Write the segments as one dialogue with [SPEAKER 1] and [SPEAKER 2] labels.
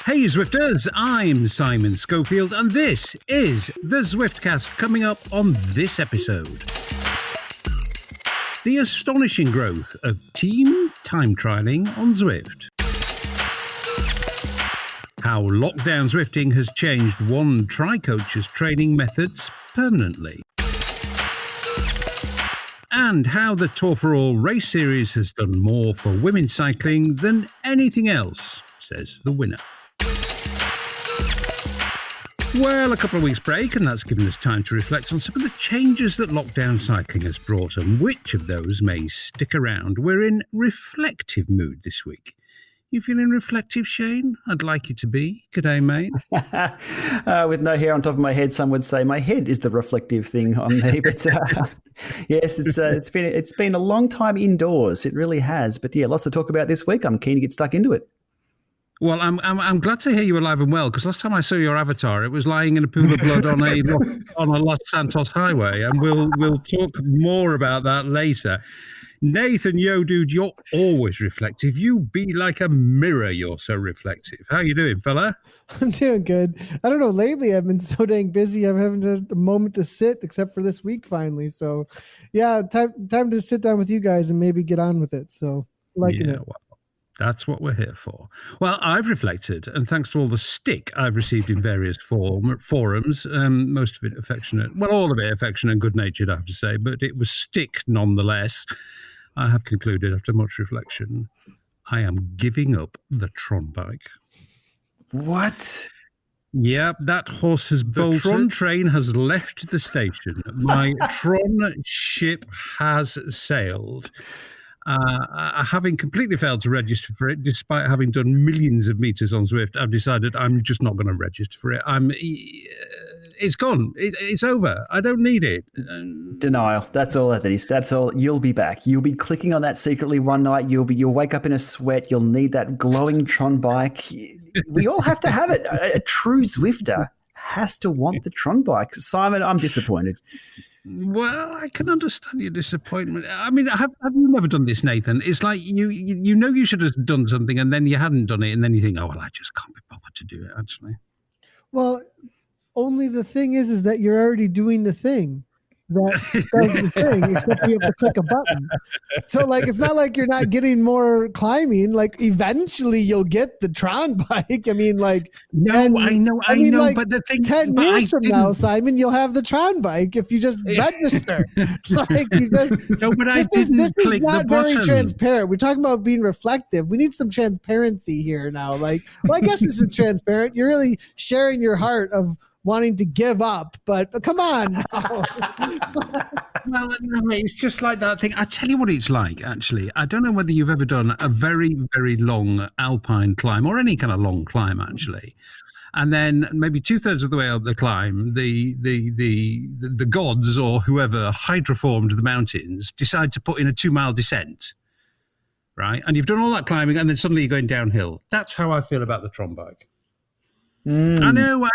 [SPEAKER 1] Hey Zwifters, I'm Simon Schofield and this is the Zwiftcast. Coming up on this episode, the astonishing growth of team time trialling on Zwift. How lockdown Zwifting has changed one tri-coach's training methods permanently. And how the Tour for All race series has done more for women's cycling than anything else, says the winner. Well, a couple of weeks break, and that's given us time to reflect on some of the changes that lockdown cycling has brought and which of those may stick around. We're in reflective mood this week. You feeling reflective, Shane? I'd like you to be. G'day, mate.
[SPEAKER 2] With no hair on top of my head, some would say my head is the reflective thing on me. But yes, it's been a long time indoors. It really has. But yeah, lots to talk about this week. I'm keen to get stuck into it.
[SPEAKER 1] Well, I'm glad to hear you alive and well, because last time I saw your avatar, it was lying in a pool of blood on a Los Santos highway, and we'll talk more about that later. Nathan, yo, dude, you're always reflective. You be like a mirror. You're so reflective. How you doing, fella?
[SPEAKER 3] I'm doing good. I don't know. Lately, I've been so dang busy. I'm having a moment to sit, except for this week, finally. So, yeah, time to sit down with you guys and maybe get on with it. So, liking it.
[SPEAKER 1] Well, that's what we're here for. Well, I've reflected, and thanks to all the stick I've received in various forums, most of it affectionate, well, all of it affectionate and good-natured, I have to say, but it was stick nonetheless. I have concluded after much reflection, I am giving up the Tron bike.
[SPEAKER 2] What?
[SPEAKER 1] Yeah, that horse has bolted. The Tron train has left the station. My Tron ship has sailed. Having completely failed to register for it, despite having done millions of meters on Zwift, I've decided I'm just not going to register for it. It's gone. It's over. I don't need it.
[SPEAKER 2] Denial. That's all that is. That's all. You'll be back. You'll be clicking on that secretly one night. You'll wake up in a sweat. You'll need that glowing Tron bike. We all have to have it. A true Zwifter has to want the Tron bike. Simon, I'm disappointed.
[SPEAKER 1] Well, I can understand your disappointment. I mean, have you never done this, Nathan? It's like you know you should have done something and then you hadn't done it, and then you think, oh, well, I just can't be bothered to do it, actually.
[SPEAKER 3] Well, only the thing is that you're already doing the thing. That does the thing, except you have to click a button. So, like, it's not like you're not getting more climbing. Like, eventually you'll get the Tron bike. I mean, like,
[SPEAKER 1] no, I know,
[SPEAKER 3] like,
[SPEAKER 1] but the thing,
[SPEAKER 3] 10 years from now, Simon, you'll have the Tron bike if you just register. Like, you just
[SPEAKER 1] no, but
[SPEAKER 3] this is not very transparent. We're talking about being reflective. We need some transparency here now. Like, well, I guess this is transparent. You're really sharing your heart of wanting to give up, but come on.
[SPEAKER 1] Well, no, it's just like that thing. I tell you what it's like, actually. I don't know whether you've ever done a very, very long alpine climb or any kind of long climb, actually. And then maybe 2/3 of the way up the climb, the gods or whoever hydroformed the mountains decide to put in a 2-mile descent, right? And you've done all that climbing and then suddenly you're going downhill. That's how I feel about the Tron bike. I know.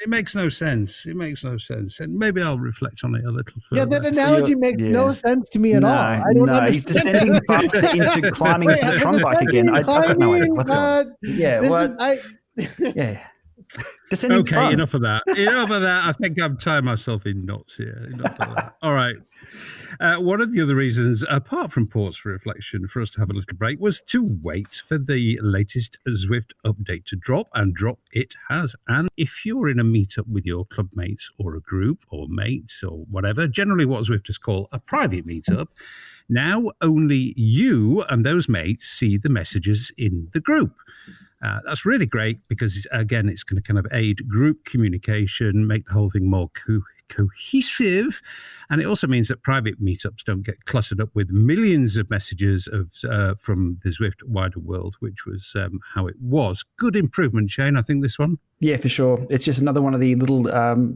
[SPEAKER 1] It makes no sense. It makes no sense. And maybe I'll reflect on it a little further.
[SPEAKER 3] Yeah, that analogy makes no sense to me at all. I don't understand.
[SPEAKER 2] He's descending faster into climbing the Tron bike again. I don't know what's going on. Yeah. Descending
[SPEAKER 1] okay,
[SPEAKER 2] fun.
[SPEAKER 1] Enough of that. I think I'm tying myself in knots here. Enough of that. All right. One of the other reasons, apart from pause for reflection, for us to have a little break was to wait for the latest Zwift update to drop, and drop it has. And if you're in a meetup with your club mates or a group or mates or whatever, generally what Zwifters call a private meetup, now only you and those mates see the messages in the group. That's really great because, again, it's going to kind of aid group communication, make the whole thing more cohesive. And it also means that private meetups don't get cluttered up with millions of messages from the Zwift wider world, which was how it was. Good improvement, Shane, I think, this one.
[SPEAKER 2] Yeah, for sure. It's just another one of the little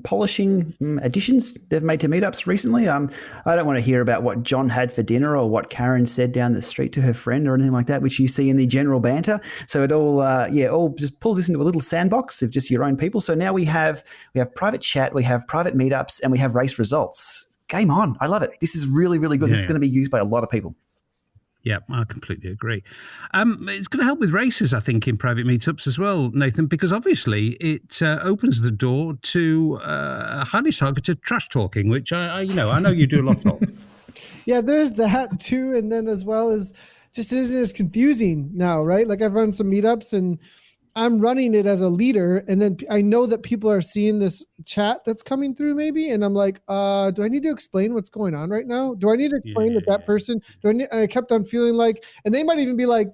[SPEAKER 2] polishing additions they've made to meetups recently. I don't want to hear about what John had for dinner or what Karen said down the street to her friend or anything like that, which you see in the general banter. So it all just pulls this into a little sandbox of just your own people. So now we have private chat, we have private meetups, and we have race results. Game on. I love it. This is really, really good. It's going to be used by a lot of people.
[SPEAKER 1] Yeah, I completely agree. It's going to help with races, I think, in private meetups as well, Nathan, because obviously it opens the door to highly targeted trash talking, which I know you do a lot of.
[SPEAKER 3] Yeah, there's that too, and then as well as just it isn't as confusing now, right? Like I've run some meetups and I'm running it as a leader, and then I know that people are seeing this chat that's coming through maybe, and I'm like, do I need to explain what's going on right now? Do I need to explain that person? And I kept on feeling like, and they might even be like,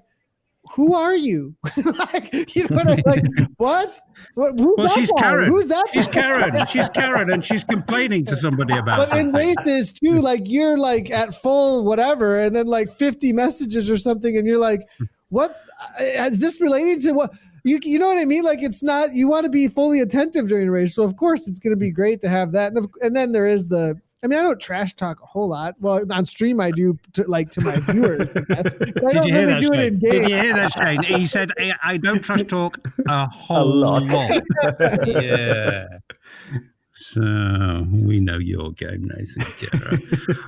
[SPEAKER 3] who are you? Like, you know what I like? What? Who's
[SPEAKER 1] she's
[SPEAKER 3] guy?
[SPEAKER 1] Karen.
[SPEAKER 3] Who's that?
[SPEAKER 1] She's Karen. She's Karen, and she's complaining to somebody about
[SPEAKER 3] But in
[SPEAKER 1] something.
[SPEAKER 3] races too, like you're like at full whatever, and then like 50 messages or something, and you're like, what is this relating to? What you know what I mean? Like it's not. You want to be fully attentive during a race, so of course it's going to be great to have that. And then there is the. I mean, I don't trash talk a whole lot. Well, on stream I do to my viewers.
[SPEAKER 1] Did you hear that, Shane? Did you hear that, Shane? He said, I don't trash talk a whole lot. Yeah. So we know your game, Nathan.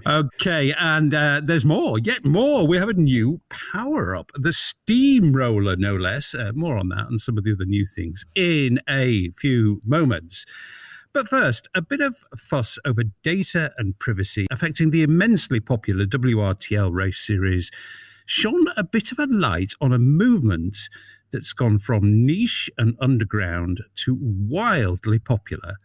[SPEAKER 1] Okay, and there's more, yet more. We have a new power-up, the steamroller, no less. More on that and some of the other new things in a few moments. But first, a bit of fuss over data and privacy affecting the immensely popular WRTL race series shone a bit of a light on a movement that's gone from niche and underground to wildly popular.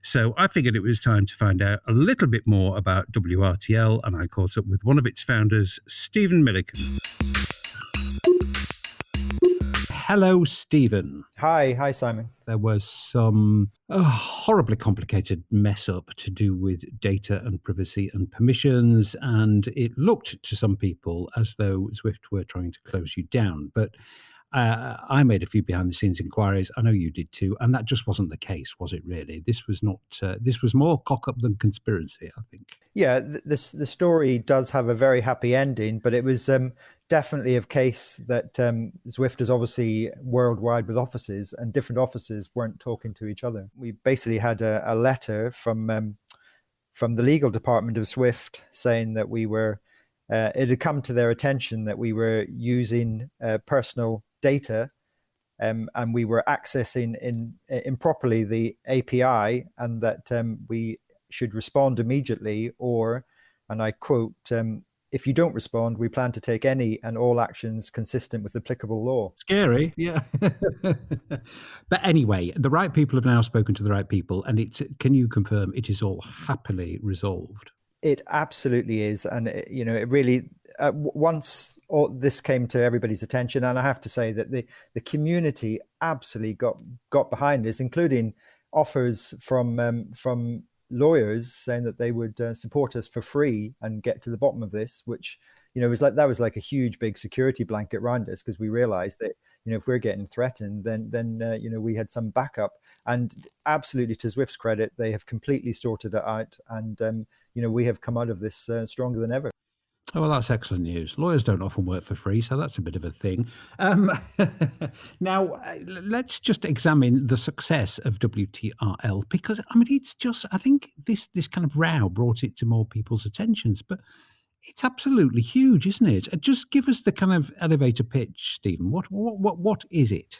[SPEAKER 1] So I figured it was time to find out a little bit more about WRTL, and I caught up with one of its founders, Steven Milliken. Hello, Stephen.
[SPEAKER 4] Hi, Simon.
[SPEAKER 1] There was some horribly complicated mess up to do with data and privacy and permissions, and it looked to some people as though Zwift were trying to close you down. But I made a few behind-the-scenes inquiries. I know you did too, and that just wasn't the case, was it? Really, this was not. This was more cock-up than conspiracy, I think.
[SPEAKER 4] Yeah, the story does have a very happy ending, but it was definitely a case that Zwift is obviously worldwide with offices, and different offices weren't talking to each other. We basically had a letter from the legal department of Zwift saying that we were. It had come to their attention that we were using personal data, and we were accessing improperly the API, and that we should respond immediately, or, and I quote, if you don't respond, we plan to take any and all actions consistent with applicable law.
[SPEAKER 1] Scary, yeah. But anyway, the right people have now spoken to the right people, and can you confirm it is all happily resolved?
[SPEAKER 4] It absolutely is. And, it really, once all this came to everybody's attention, and I have to say that the community absolutely got behind this, including offers from lawyers saying that they would support us for free and get to the bottom of this, which, that was like a huge, big security blanket around us, because we realized that, if we're getting threatened, then we had some backup. And absolutely, to Zwift's credit, they have completely sorted it out. And, we have come out of this stronger than ever.
[SPEAKER 1] Oh, well, that's excellent news. Lawyers don't often work for free, so that's a bit of a thing. Now, let's just examine the success of WTRL, because, it's just, I think this kind of row brought it to more people's attentions, but it's absolutely huge, isn't it? Just give us the kind of elevator pitch, Stephen. What is it?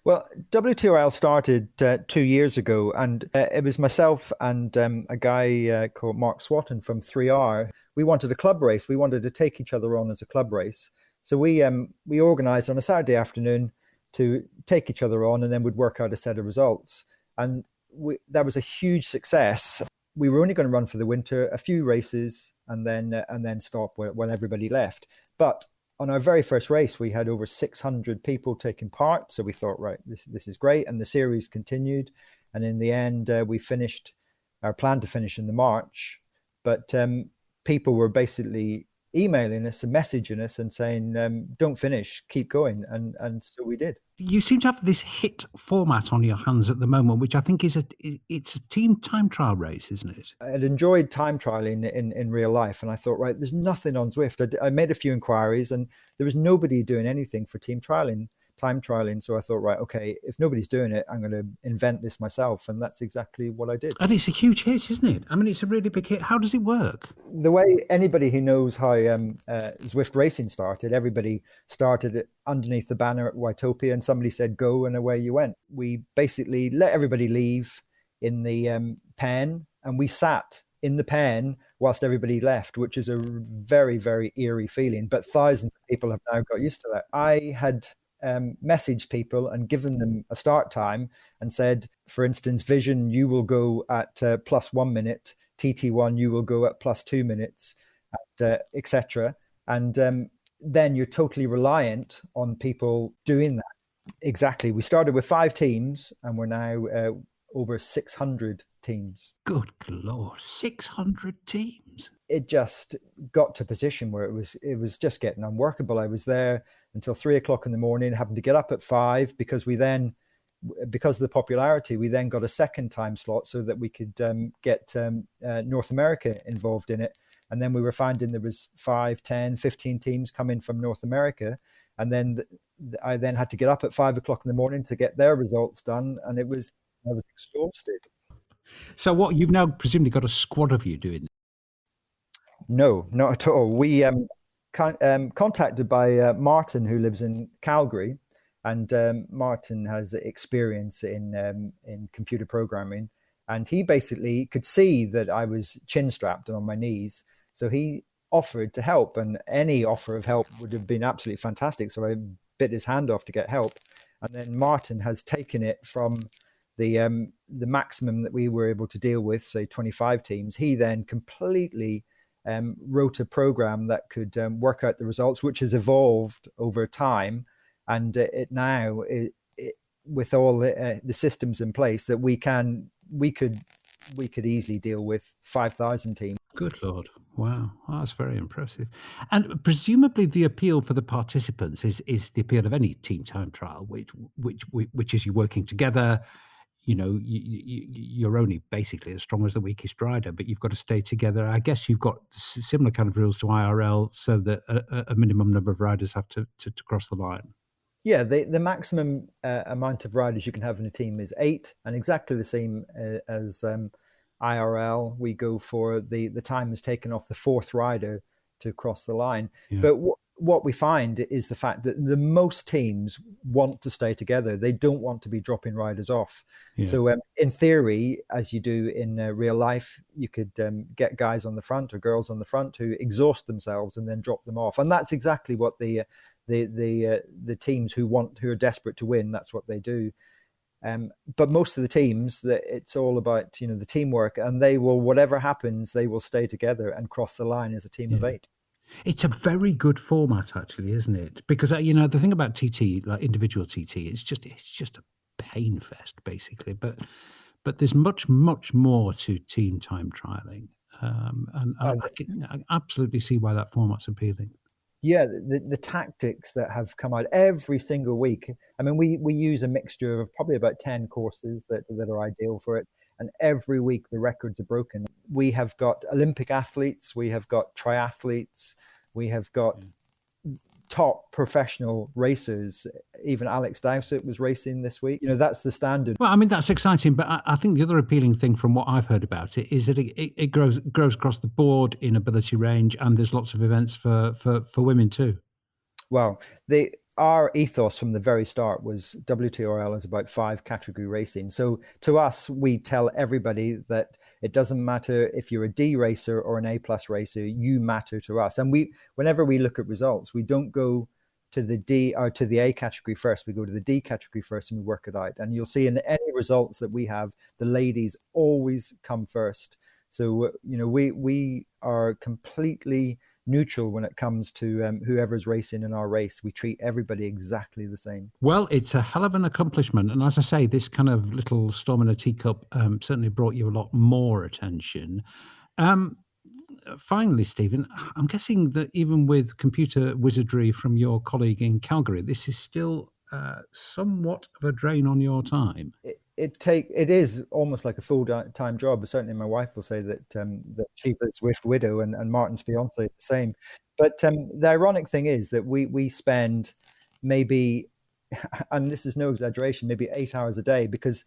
[SPEAKER 4] Well, WTRL started 2 years ago, and it was myself and a guy called Mark Swatton from 3R. We wanted a club race. We wanted to take each other on as a club race. So we organized on a Saturday afternoon to take each other on, and then we'd work out a set of results. And that was a huge success. We were only going to run for the winter, a few races, and then stop when everybody left. But on our very first race, we had over 600 people taking part. So we thought, right, this is great. And the series continued. And in the end, we finished our plan to finish in the March. But people were basically emailing us and messaging us and saying, don't finish, keep going. And so we did.
[SPEAKER 1] You seem to have this hit format on your hands at the moment, which I think it's a team time trial race, isn't it?
[SPEAKER 4] I'd enjoyed time trialing in real life, and I thought, right, there's nothing on Zwift. I made a few inquiries, and there was nobody doing anything for team trialing. time trialing. So I thought, right, okay, if nobody's doing it, I'm going to invent this myself. And that's exactly what I did.
[SPEAKER 1] And it's a huge hit, isn't it? I mean, it's a really big hit. How does it work?
[SPEAKER 4] The way anybody who knows how Zwift racing started, everybody started it underneath the banner at Wytopia, and somebody said go, and away you went. We basically let everybody leave in the pen, and we sat in the pen whilst everybody left, which is a very, very eerie feeling. But thousands of people have now got used to that. I had messaged people and given them a start time and said, for instance, Vision, you will go at plus 1 minute. TT1, you will go at plus 2 minutes, etc. And then you're totally reliant on people doing that. Exactly. We started with 5 teams, and we're now over 600 teams.
[SPEAKER 1] Good Lord, 600 teams.
[SPEAKER 4] It just got to a position where it was just getting unworkable. I was there until 3 o'clock in the morning, having to get up at 5 because of the popularity, we then got a second time slot so that we could get North America involved in it. And then we were finding there was 5, 10, 15 teams coming from North America. And then I then had to get up at 5 o'clock in the morning to get their results done. And I was exhausted.
[SPEAKER 1] So what, you've now presumably got a squad of you doing this?
[SPEAKER 4] No, not at all. We contacted by Martin, who lives in Calgary. And Martin has experience in computer programming, and he basically could see that I was chin strapped and on my knees. So he offered to help, and any offer of help would have been absolutely fantastic. So I bit his hand off to get help, and then Martin has taken it from the maximum that we were able to deal with, say 25 teams. He then completely wrote a program that could work out the results, which has evolved over time. And it now, with all the systems in place, that we could easily deal with 5,000 teams.
[SPEAKER 1] Good Lord. Wow. Oh, that's very impressive. And presumably the appeal for the participants is the appeal of any team time trial, which is you working together. You know, you're only basically as strong as the weakest rider, but you've got to stay together. I guess you've got similar kind of rules to IRL, so that a minimum number of riders have to cross the line.
[SPEAKER 4] Yeah, the maximum amount of riders you can have in a team is 8, and exactly the same as IRL. We go for the time is taken off the 4th rider to cross the line. Yeah. But what we find is the fact that the most teams want to stay together. They don't want to be dropping riders off. Yeah. So in theory, as you do in real life, you could get guys on the front or girls on the front who exhaust themselves and then drop them off. And that's exactly what the teams who are desperate to win, that's what they do. But most of the teams, that it's all about the teamwork, and they will, whatever happens, they will stay together and cross the line as a team of 8.
[SPEAKER 1] It's a very good format, actually, isn't it? Because the thing about TT, like individual TT, it's just a pain fest, basically. But there's much more to team time trialing, and I absolutely see why that format's appealing.
[SPEAKER 4] Yeah, the tactics that have come out every single week. I mean, we use a mixture of probably about 10 courses that are ideal for it. And every week the records are broken. We have got Olympic athletes, we have got triathletes, we have got top professional racers. Even Alex Dowsett was racing this week. That's the standard.
[SPEAKER 1] Well, I mean, that's exciting, but I think the other appealing thing from what I've heard about it is that it grows across the board in ability range, and there's lots of events for women too.
[SPEAKER 4] Well, our ethos from the very start was WTRL is about 5 category racing. So to us, we tell everybody that it doesn't matter if you're a D racer or an A+ racer, you matter to us. And whenever we look at results, we don't go to the D or to the A category first. We go to the D category first and we work it out. And you'll see in any results that we have, the ladies always come first. So, we are completely neutral when it comes to whoever's racing in our race. We treat everybody exactly the same.
[SPEAKER 1] Well, it's a hell of an accomplishment. And as I say, this kind of little storm in a teacup certainly brought you a lot more attention. Finally, Steven, I'm guessing that even with computer wizardry from your colleague in Calgary, this is still somewhat of a drain on your time.
[SPEAKER 4] It is almost like a full-time job. But certainly my wife will say that that she's a Zwift widow, and Martin's fiance the same. But the ironic thing is that we spend maybe and this is no exaggeration, maybe 8 hours a day, because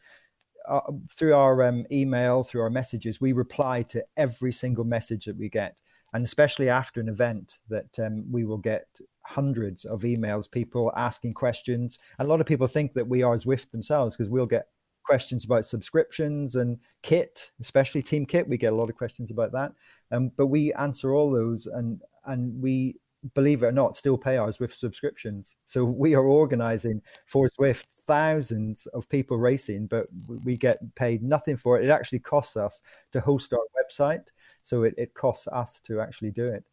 [SPEAKER 4] through our email, through our messages, we reply to every single message that we get. And especially after an event, that we will get hundreds of emails, people asking questions. And a lot of people think that we are Zwift themselves, because we'll get questions about subscriptions and kit, especially team kit. We get a lot of questions about that. But we answer all those, and we, believe it or not, still pay our Zwift subscriptions. So we are organizing for Zwift thousands of people racing, but we get paid nothing for it. It actually costs us to host our website. So it costs us to actually do it.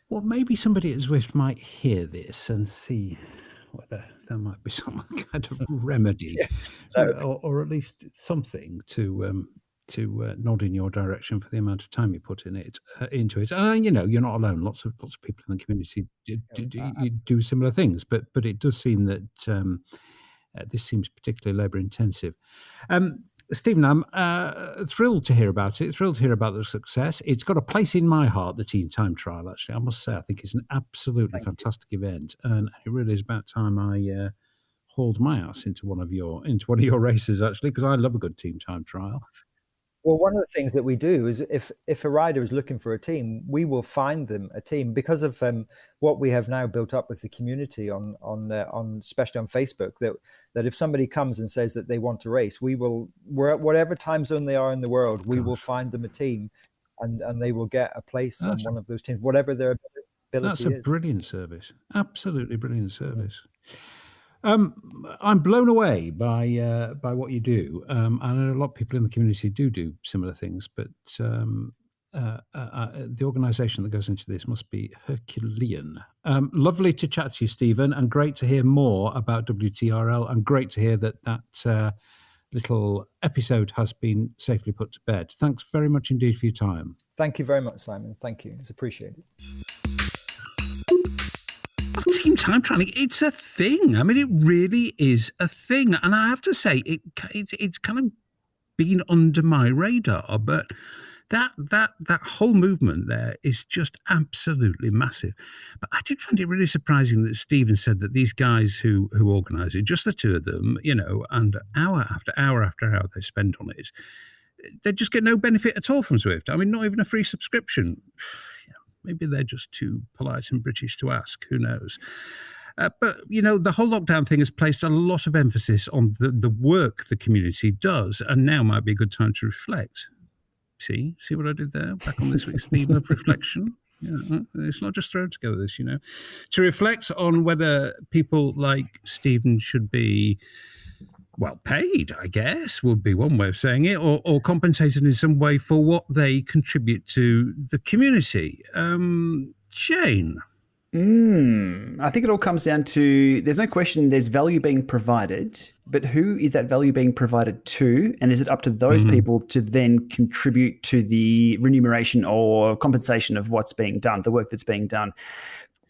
[SPEAKER 1] Well, maybe somebody at Zwift might hear this and see whether there might be some kind of remedy, or at least something to nod in your direction for the amount of time you put into it. And you're not alone. Lots of people in the community do similar things, but it does seem that this seems particularly labour intensive. Stephen, I'm thrilled to hear about it. Thrilled to hear about the success. It's got a place in my heart, the Team Time Trial, actually. I must say, I think it's an absolutely fantastic event. And it really is about time I hauled my ass into one of your races, actually, because I love a good Team Time Trial.
[SPEAKER 4] Well, one of the things that we do is if a rider is looking for a team, we will find them a team, because of what we have now built up with the community on especially on Facebook, that if somebody comes and says that they want to race, we will, whatever time zone they are in the world, we will find them a team, and they will get a place on one of those teams, whatever their ability is.
[SPEAKER 1] That's a brilliant service. Absolutely brilliant service. I'm blown away by what you do. I know a lot of people in the community do similar things, but the organisation that goes into this must be Herculean. Lovely to chat to you, Stephen, and great to hear more about WTRL, and great to hear that little episode has been safely put to bed. Thanks very much indeed for your time.
[SPEAKER 4] Thank you very much, Simon. Thank you. It's appreciated.
[SPEAKER 1] Team Time Trialing, it's a thing. I mean, it really is a thing. And I have to say, it's kind of been under my radar, but that whole movement there is just absolutely massive. But I did find it really surprising that Stephen said that these guys who organise it, just the two of them, and hour after hour after hour they spend on it, they just get no benefit at all from Zwift. I mean, not even a free subscription. Maybe they're just too polite and British to ask. Who knows? But, the whole lockdown thing has placed a lot of emphasis on the work the community does, and now might be a good time to reflect. See what I did there? Back on this week's theme of reflection. Yeah, it's not just thrown together, this, To reflect on whether people like Stephen should be, well, paid, I guess, would be one way of saying it, or compensated in some way for what they contribute to the community. Shane?
[SPEAKER 2] I think it all comes down to, there's no question there's value being provided, but who is that value being provided to? And is it up to those people to then contribute to the remuneration or compensation of what's being done, the work that's being done?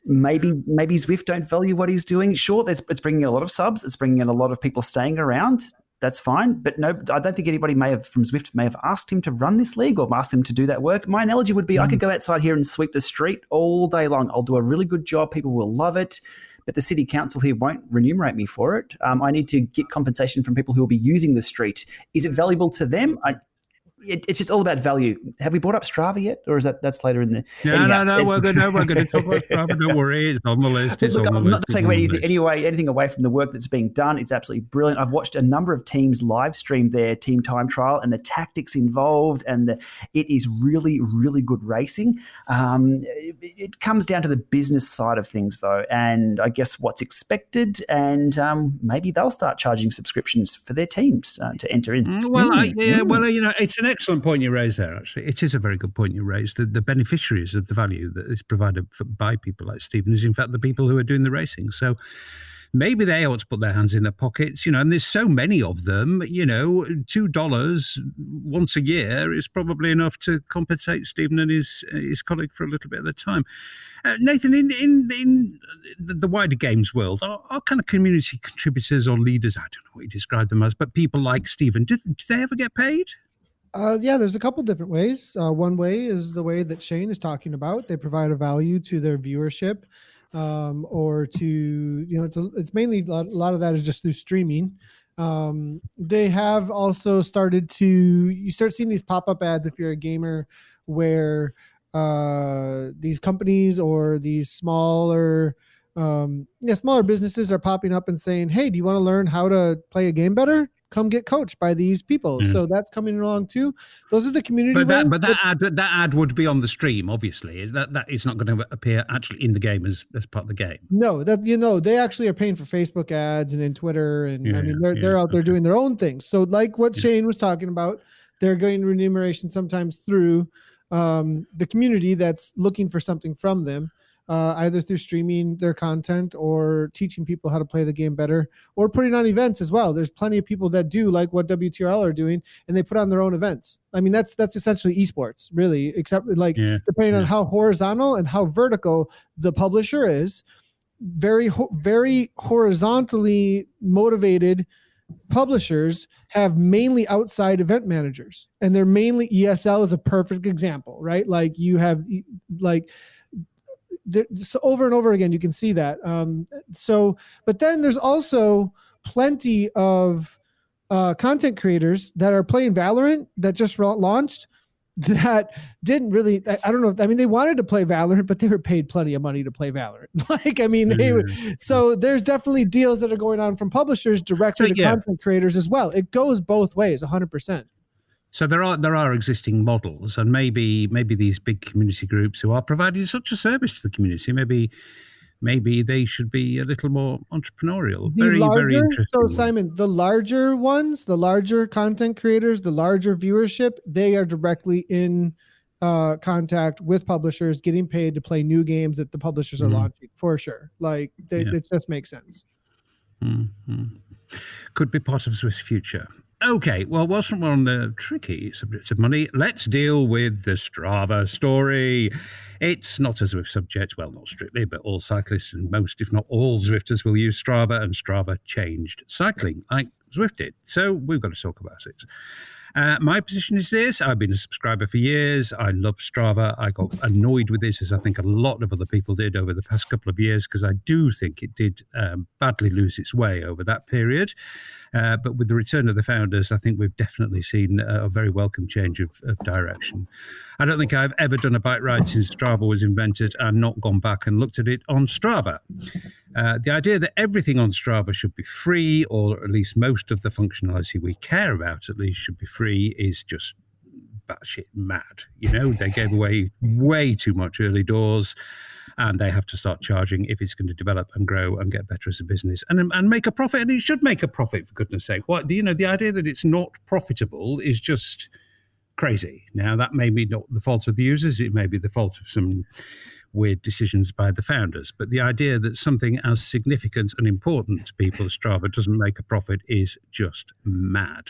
[SPEAKER 2] Maybe Zwift don't value what he's doing. Sure, it's bringing in a lot of subs. It's bringing in a lot of people staying around. That's fine. But no, I don't think anybody from Zwift may have asked him to run this league or asked him to do that work. My analogy would be I could go outside here and sweep the street all day long. I'll do a really good job. People will love it. But the city council here won't remunerate me for it. I need to get compensation from people who will be using the street. Is it valuable to them? It's just all about value. Have we brought up Strava yet, or is that's later in the?
[SPEAKER 1] No. We're going to talk about Strava. Don't worry, it's on the list.
[SPEAKER 2] I'm not taking anything away from the work that's being done. It's absolutely brilliant. I've watched a number of teams live stream their Team Time Trial, and the tactics involved, and it is really, really good racing. It comes down to the business side of things, though, and I guess what's expected, and maybe they'll start charging subscriptions for their teams to enter in.
[SPEAKER 1] It's an excellent point you raised there, actually. It is a very good point you raised. The beneficiaries of the value that is provided by people like Stephen is, in fact, the people who are doing the racing. So maybe they ought to put their hands in their pockets, and there's so many of them, $2 once a year is probably enough to compensate Stephen and his colleague for a little bit of the time. Nathan, in the wider games world, are kind of community contributors or leaders, I don't know what you describe them as, but people like Stephen, do they ever get paid?
[SPEAKER 3] Yeah, there's a couple different ways. One way is the way that Shane is talking about. They provide a value to their viewership. or to, it's mainly a lot of that is just through streaming. They have also started to, you start seeing these pop-up ads if you're a gamer, where these companies or these smaller businesses are popping up and saying, hey, do you want to learn how to play a game better? Come get coached by these people. So that's coming along too. Those are the community.
[SPEAKER 1] But that ad would be on the stream, obviously. Is that it's not going to appear actually in the game as part of the game?
[SPEAKER 3] No, they actually are paying for Facebook ads and in Twitter, and they're out there doing their own things. So like what Shane was talking about, they're getting remuneration sometimes through the community that's looking for something from them. Either through streaming their content or teaching people how to play the game better, or putting on events as well. There's plenty of people that do like what WTRL are doing, and they put on their own events. I mean, that's essentially esports, really, except depending on how horizontal and how vertical the publisher is. Very, very horizontally motivated publishers have mainly outside event managers, and they're mainly ESL is a perfect example, right? Like you have so over and over again, you can see that. But then there's also plenty of content creators that are playing Valorant that just launched that didn't really, I don't know. I mean, they wanted to play Valorant, but they were paid plenty of money to play Valorant. So there's definitely deals that are going on from publishers directly to content creators as well. It goes both ways, 100%.
[SPEAKER 1] So there are existing models, and maybe these big community groups who are providing such a service to the community, maybe they should be a little more entrepreneurial. Very interesting.
[SPEAKER 3] So Simon, the larger ones, the larger content creators, the larger viewership, they are directly in contact with publishers, getting paid to play new games that the publishers are launching, for sure. Like it just makes sense.
[SPEAKER 1] Could be part of Zwift's future. Okay, well, whilst we're on the tricky subject of money, let's deal with the Strava story. It's not a Zwift subject, well, not strictly, but all cyclists and most, if not all, Zwifters will use Strava, and Strava changed cycling like Zwift did. So we've got to talk about it. My position is this. I've been a subscriber for years. I love Strava. I got annoyed with this, as I think a lot of other people did over the past couple of years, because I do think it did badly lose its way over that period. But with the return of the founders, I think we've definitely seen a very welcome change of direction. I don't think I've ever done a bike ride since Strava was invented and not gone back and looked at it on Strava. The idea that everything on Strava should be free, or at least most of the functionality we care about at least should be free, is just batshit mad. They gave away way too much early doors, and they have to start charging if it's going to develop and grow and get better as a business and make a profit. And it should make a profit, for goodness sake. The idea that it's not profitable is just crazy. Now, that may be not the fault of the users. It may be the fault of some weird decisions by the founders. But the idea that something as significant and important to people as Strava doesn't make a profit is just mad.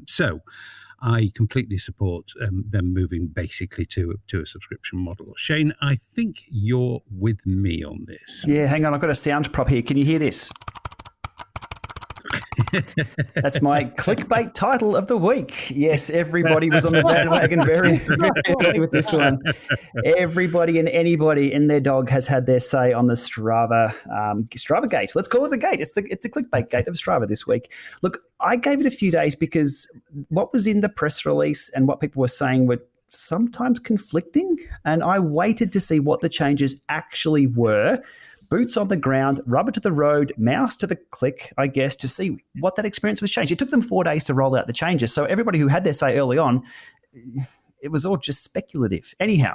[SPEAKER 1] So I completely support them moving basically to a subscription model. Shane, I think you're with me on this.
[SPEAKER 2] Yeah, hang on. I've got a sound prop here. Can you hear this? That's my clickbait title of the week. Yes, everybody was on the bandwagon very, very early with this one. Everybody and anybody and their dog has had their say on the Strava gate. Let's call it the gate. It's the clickbait gate of Strava this week. Look, I gave it a few days because what was in the press release and what people were saying were sometimes conflicting, and I waited to see what the changes actually were. Boots on the ground, rubber to the road, mouse to the click, I guess, to see what that experience was changed. It took them 4 days to roll out the changes. So everybody who had their say early on, it was all just speculative. Anyhow,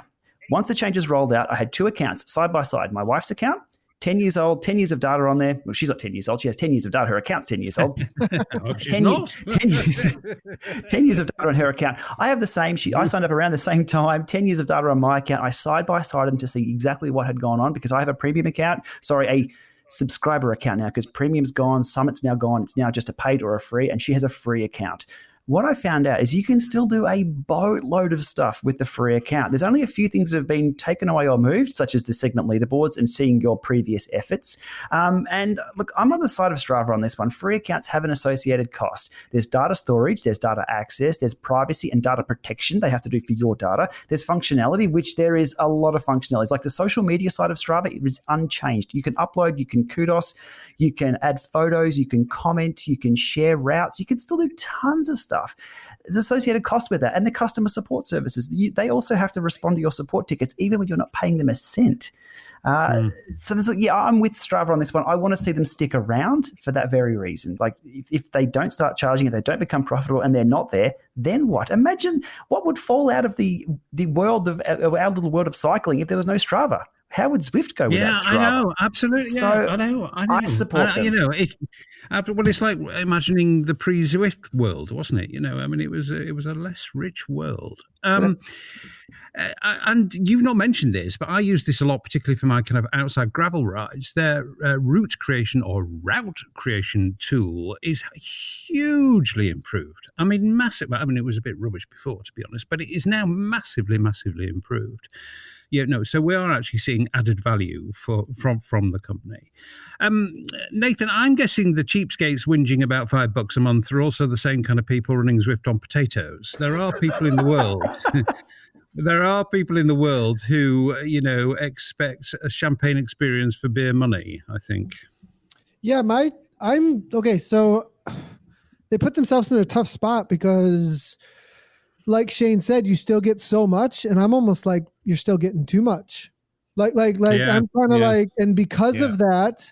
[SPEAKER 2] once the changes rolled out, I had 2 accounts side by side. My wife's account, 10 years old, 10 years of data on there. Well, she's not 10 years old. She has 10 years of data. Her account's 10 years old. 10 years of data on her account. I have the same. I signed up around the same time, 10 years of data on my account. I side by side them to see exactly what had gone on because I have a premium account. Sorry, a subscriber account now because premium's gone. Summit's now gone. It's now just a paid or a free, and she has a free account. what I found out is you can still do a boatload of stuff with the free account. There's only a few things that have been taken away or moved, such as the segment leaderboards and seeing your previous efforts. And look, I'm on the side of Strava on this one. Free accounts have an associated cost. There's data storage, there's data access, there's privacy and data protection they have to do for your data. There's functionality, which there is a lot of functionalities. Like the social media side of Strava, it is unchanged. You can upload, you can kudos, you can add photos, you can comment, you can share routes, you can still do tons of stuff. There's associated cost with that. And the customer support services, they also have to respond to your support tickets, even when you're not paying them a cent. So there's, I'm with Strava on this one. I want to see them stick around for that very reason. Like if they don't start charging, if they don't become profitable and they're not there, then what? Imagine what would fall out of the world of our little world of cycling if there was no Strava. How would Zwift go without Strava?
[SPEAKER 1] I know, absolutely.
[SPEAKER 2] So
[SPEAKER 1] I know.
[SPEAKER 2] I support them.
[SPEAKER 1] It's like imagining the pre-Zwift world, wasn't it? I mean, it was a less rich world. And you've not mentioned this, but I use this a lot, particularly for my kind of outside gravel rides. Their route creation tool is hugely improved. I mean, massive. I mean, it was a bit rubbish before, to be honest, but it is now massively, massively improved. So we are actually seeing added value from the company. Nathan, I'm guessing the cheapskates whinging about $5 a month are also the same kind of people running Zwift on potatoes. There are people in the world. There are people in the world who, expect a champagne experience for beer money, I think.
[SPEAKER 3] Yeah, I'm okay. So they put themselves in a tough spot because, like Shane said, you still get so much, and I'm almost like you're still getting too much. I'm kind of like, and because of that,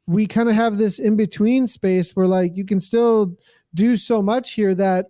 [SPEAKER 3] we kind of have this in between space where like you can still do so much here that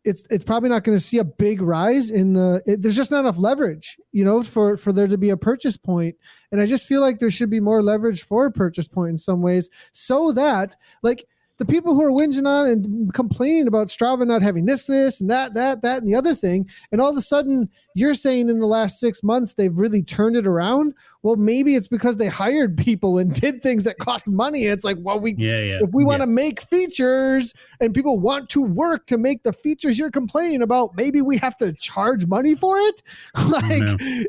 [SPEAKER 3] it's probably not going to see a big rise in there's just not enough leverage, for there to be a purchase point. And I just feel like there should be more leverage for a purchase point in some ways, so that like the people who are whinging on and complaining about Strava not having this, and that, and the other thing, and all of a sudden you're saying in the last 6 months they've really turned it around. Well, maybe it's because they hired people and did things that cost money. It's like, well, if we want to make features and people want to work to make the features you're complaining about, maybe we have to charge money for it.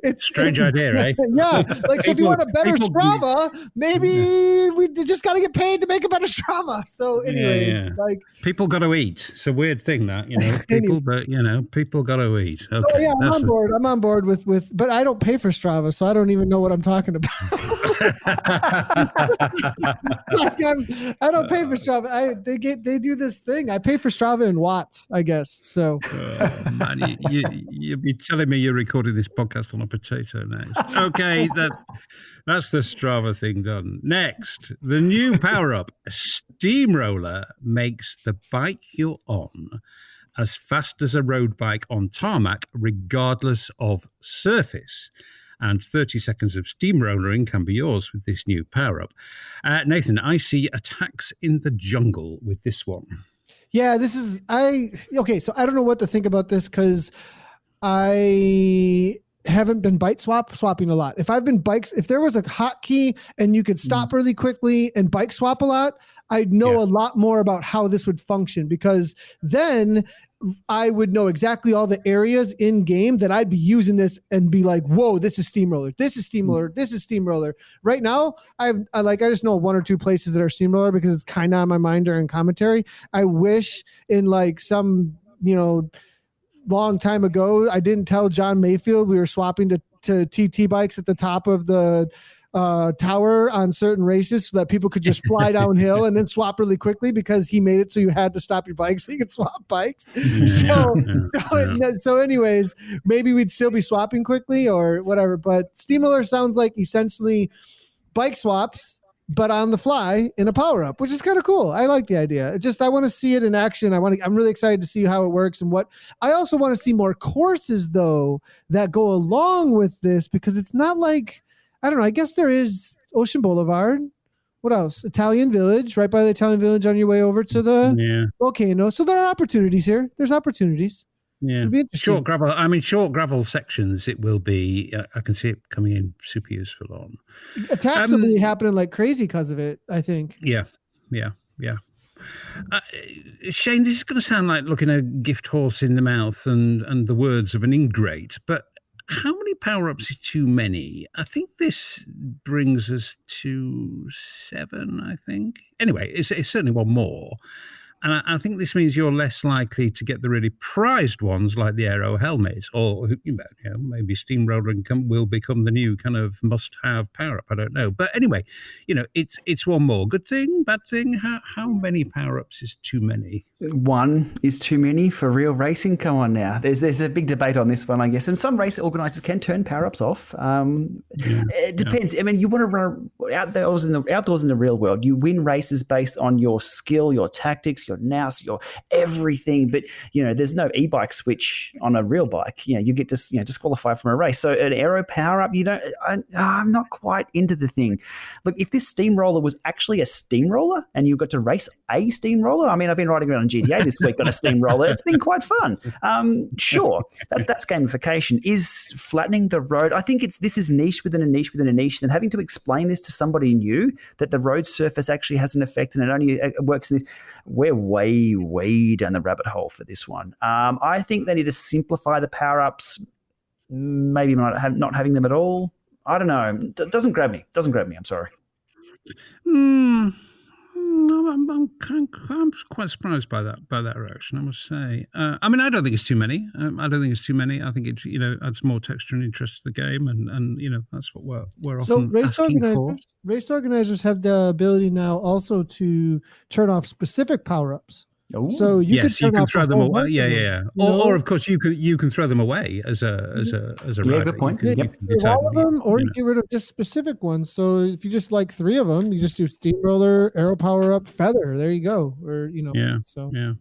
[SPEAKER 3] It's
[SPEAKER 1] strange idea, right?
[SPEAKER 3] Yeah. Like, so if you want a better Strava, maybe we just got to get paid to make a better Strava. So anyway, like
[SPEAKER 1] people got to eat. It's a weird thing that, people, but people got to eat. Okay.
[SPEAKER 3] Oh, yeah, I'm on board with, but I don't pay for Strava, so I don't even know what I'm talking about. I don't pay for Strava. They do this thing. I pay for Strava in watts, I guess. So,
[SPEAKER 1] man, you'd be telling me you're recording this podcast on a potato next. Okay, that's the Strava thing done. Next, the new power-up, Steamroller, makes the bike you're on as fast as a road bike on tarmac, regardless of surface. And 30 seconds of steamrollering can be yours with this new power-up. Nathan, I see attacks in the jungle with this one.
[SPEAKER 3] Yeah, so I don't know what to think about this because I haven't been bike swapping a lot. If there was a hotkey and you could stop really quickly and bike swap a lot, I'd know a lot more about how this would function, because then I would know exactly all the areas in game that I'd be using this and be like, whoa, this is steamroller. This is steamroller. This is steamroller. Right now, I just know one or two places that are steamroller because it's kind of on my mind during commentary. I wish in like some, long time ago, I didn't tell John Mayfield we were swapping to TT bikes at the top of the tower on certain races so that people could just fly downhill and then swap really quickly, because he made it so you had to stop your bike so you could swap bikes. So anyways, maybe we'd still be swapping quickly or whatever, but Steamroller sounds like essentially bike swaps, but on the fly in a power up, which is kind of cool. I like the idea. I want to see it in action. I'm really excited to see how it works, and I also want to see more courses though that go along with this, because it's not like, I don't know. I guess there is Ocean Boulevard. What else? Italian Village, right by the Italian Village on your way over to the volcano. So there are opportunities here. There's opportunities.
[SPEAKER 1] Yeah. Short gravel sections, it will be, I can see it coming in super useful on.
[SPEAKER 3] Attacks will be happening like crazy because of it, I think.
[SPEAKER 1] Yeah. Shane, this is going to sound like looking a gift horse in the mouth and the words of an ingrate, but how many power-ups is too many? I think this brings us to 7, I think. Anyway, it's certainly one more. And I think this means you're less likely to get the really prized ones like the aero helmet, or maybe steamroller will become the new kind of must-have power-up. I don't know, but anyway, it's one more. Good thing, bad thing. How many power-ups is too many?
[SPEAKER 2] 1 is too many for real racing. Come on now. There's a big debate on this one, I guess. And some race organisers can turn power-ups off. It depends. I mean, you want to run outdoors in the real world. You win races based on your skill, your tactics, your nous, your everything. But there's no e-bike switch on a real bike. You get disqualified from a race. So an aero power-up, I'm not quite into the thing. Look, if this steamroller was actually a steamroller and you got to race a steamroller, I mean, I've been riding around GTA this week on a steamroller. It's been quite fun. Sure, that's gamification. Is flattening the road? I think this is niche within a niche within a niche, and having to explain this to somebody new that the road surface actually has an effect and it only works in this. We're way down the rabbit hole for this one. I think they need to simplify the power ups. Maybe not having them at all. I don't know. Doesn't grab me. I'm sorry.
[SPEAKER 1] I'm quite surprised by that reaction, I must say. I mean, I don't think it's too many. I think it adds more texture and interest to the game, and that's what we're often asking for.
[SPEAKER 3] Race organizers have the ability now also to turn off specific power-ups.
[SPEAKER 2] Ooh.
[SPEAKER 3] So you can
[SPEAKER 1] throw them away. Yeah. Or of course you can throw them away as a rider.
[SPEAKER 2] Good point.
[SPEAKER 3] You can get all of them, or you get rid of just specific ones. So if you just like 3 of them, you just do steamroller, aero power up, feather. There you go. Or So
[SPEAKER 1] yeah.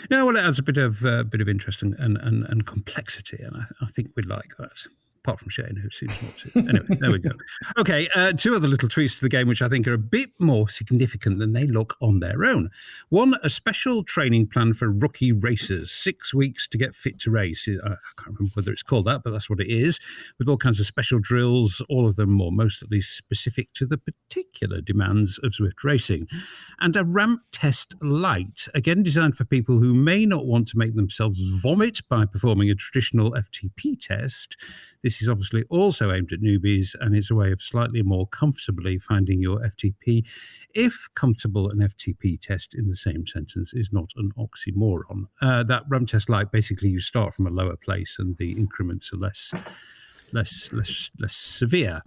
[SPEAKER 1] No, well, it adds a bit of interest and complexity, and I think we'd like that. Apart from Shane, who seems not to. Anyway, there we go. Okay, 2 other little tweaks to the game, which I think are a bit more significant than they look on their own. 1, a special training plan for rookie racers, 6 weeks to get fit to race. I can't remember whether it's called that, but that's what it is, with all kinds of special drills, all of them, or most at least, specific to the particular demands of Zwift racing. And a ramp test light, again designed for people who may not want to make themselves vomit by performing a traditional FTP test. This is obviously also aimed at newbies, and it's a way of slightly more comfortably finding your FTP, if comfortable and FTP test in the same sentence is not an oxymoron. That RAM test light, basically you start from a lower place and the increments are less severe.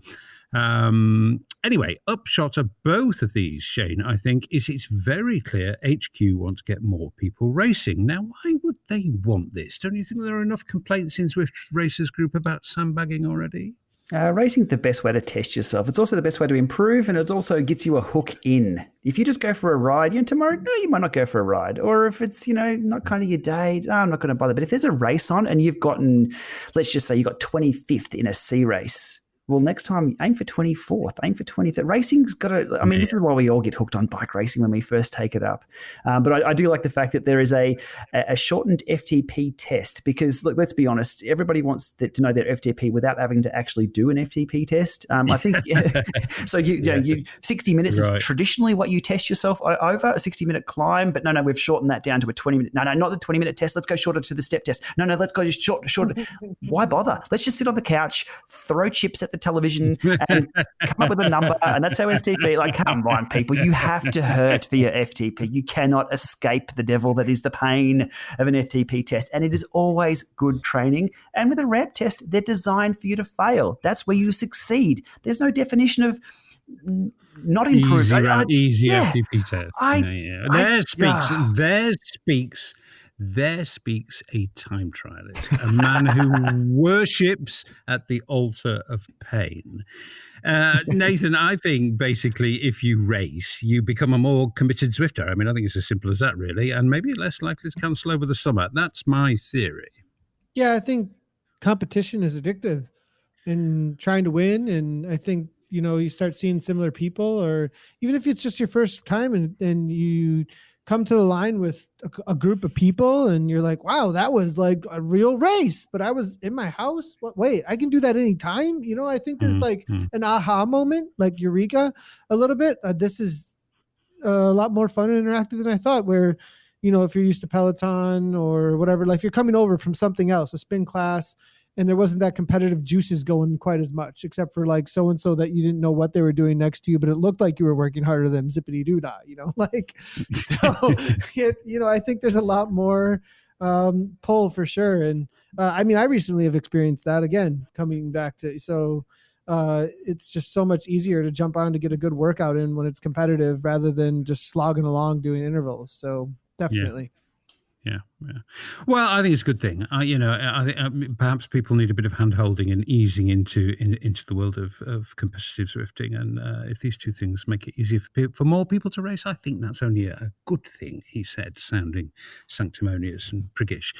[SPEAKER 1] Anyway, upshot of both of these, Shane, I think, is it's very clear HQ want to get more people racing. Now, why would they want this? Don't you think there are enough complaints in Zwift Racers Group about sandbagging already?
[SPEAKER 2] Racing is the best way to test yourself. It's also the best way to improve, and it also gets you a hook in. If you just go for a ride, tomorrow, no, you might not go for a ride. Or if it's, not kind of your day, I'm not going to bother. But if there's a race on and you've gotten, let's just say you got 25th in a C race, well, next time, aim for 24th, aim for 23rd. Racing's got to, this is why we all get hooked on bike racing when we first take it up. But I do like the fact that there is a shortened FTP test because, look, let's be honest, everybody wants to know their FTP without having to actually do an FTP test. I think, so you 60 minutes is traditionally what you test yourself over, a 60-minute climb. But no, we've shortened that down to a 20-minute. No, not the 20-minute test. Let's go shorter to the step test. No, let's go just shorter. Why bother? Let's just sit on the couch, throw chips at the television and come up with a number, and that's our FTP. Like, come on, people, you have to hurt for your FTP. You cannot escape the devil that is the pain of an FTP test, and it is always good training. And with a ramp test, they're designed for you to fail. That's where you succeed. There's no definition of not improved.
[SPEAKER 1] Easy FTP test. There speaks a time trialist, a man who worships at the altar of pain. Nathan, I think basically if you race, you become a more committed Zwifter. I think it's as simple as that, really, and maybe less likely to cancel over the summer. That's my theory.
[SPEAKER 3] Yeah, I think competition is addictive in trying to win, and I think you start seeing similar people, or even if it's just your first time and you come to the line with a group of people and you're like, wow, that was like a real race, but I was in my house. Wait, I can do that anytime. I think there's an aha moment, like Eureka a little bit. This is a lot more fun and interactive than I thought, where, you know, if you're used to Peloton or whatever, like if you're coming over from something else, a spin class, and there wasn't that competitive juices going quite as much, except for like so-and-so that you didn't know what they were doing next to you, but it looked like you were working harder than zippity doo dah, you know, like, so you know, I think there's a lot more pull for sure. And I mean, I recently have experienced that again, coming back to, so it's just so much easier to jump on to get a good workout in when it's competitive rather than just slogging along doing intervals. So definitely.
[SPEAKER 1] Yeah. Well, I think it's a good thing. You know, I think perhaps people need a bit of hand-holding and easing into the world of competitive Zwifting. And if these two things make it easier for more people to race, I think that's only a good thing, he said, sounding sanctimonious and priggish.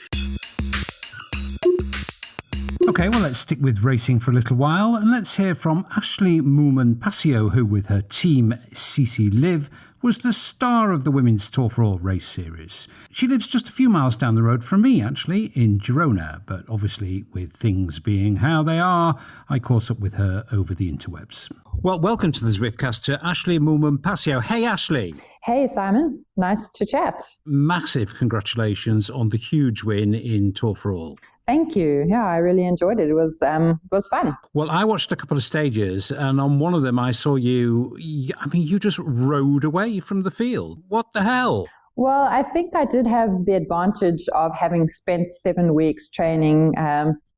[SPEAKER 1] Okay, well, let's stick with racing for a little while, and let's hear from Ashleigh Moolman Pasio, who with her team CC Live was the star of the Women's Tour for All race series. She lives just a few miles down the road from me, actually, in Girona, but obviously with things being how they are, I caught up with her over the interwebs. Well, welcome to the Zwiftcaster, Ashleigh Moolman Pasio. Hey, Ashleigh.
[SPEAKER 5] Hey, Simon. Nice to chat.
[SPEAKER 1] Massive congratulations on the huge win in Tour for All.
[SPEAKER 5] Thank you. Yeah, I really enjoyed it. It was fun.
[SPEAKER 1] Well, I watched a couple of stages, and on one of them I saw you, I mean, you just rode away from the field. What the hell?
[SPEAKER 5] Well, I think I did have the advantage of having spent 7 weeks training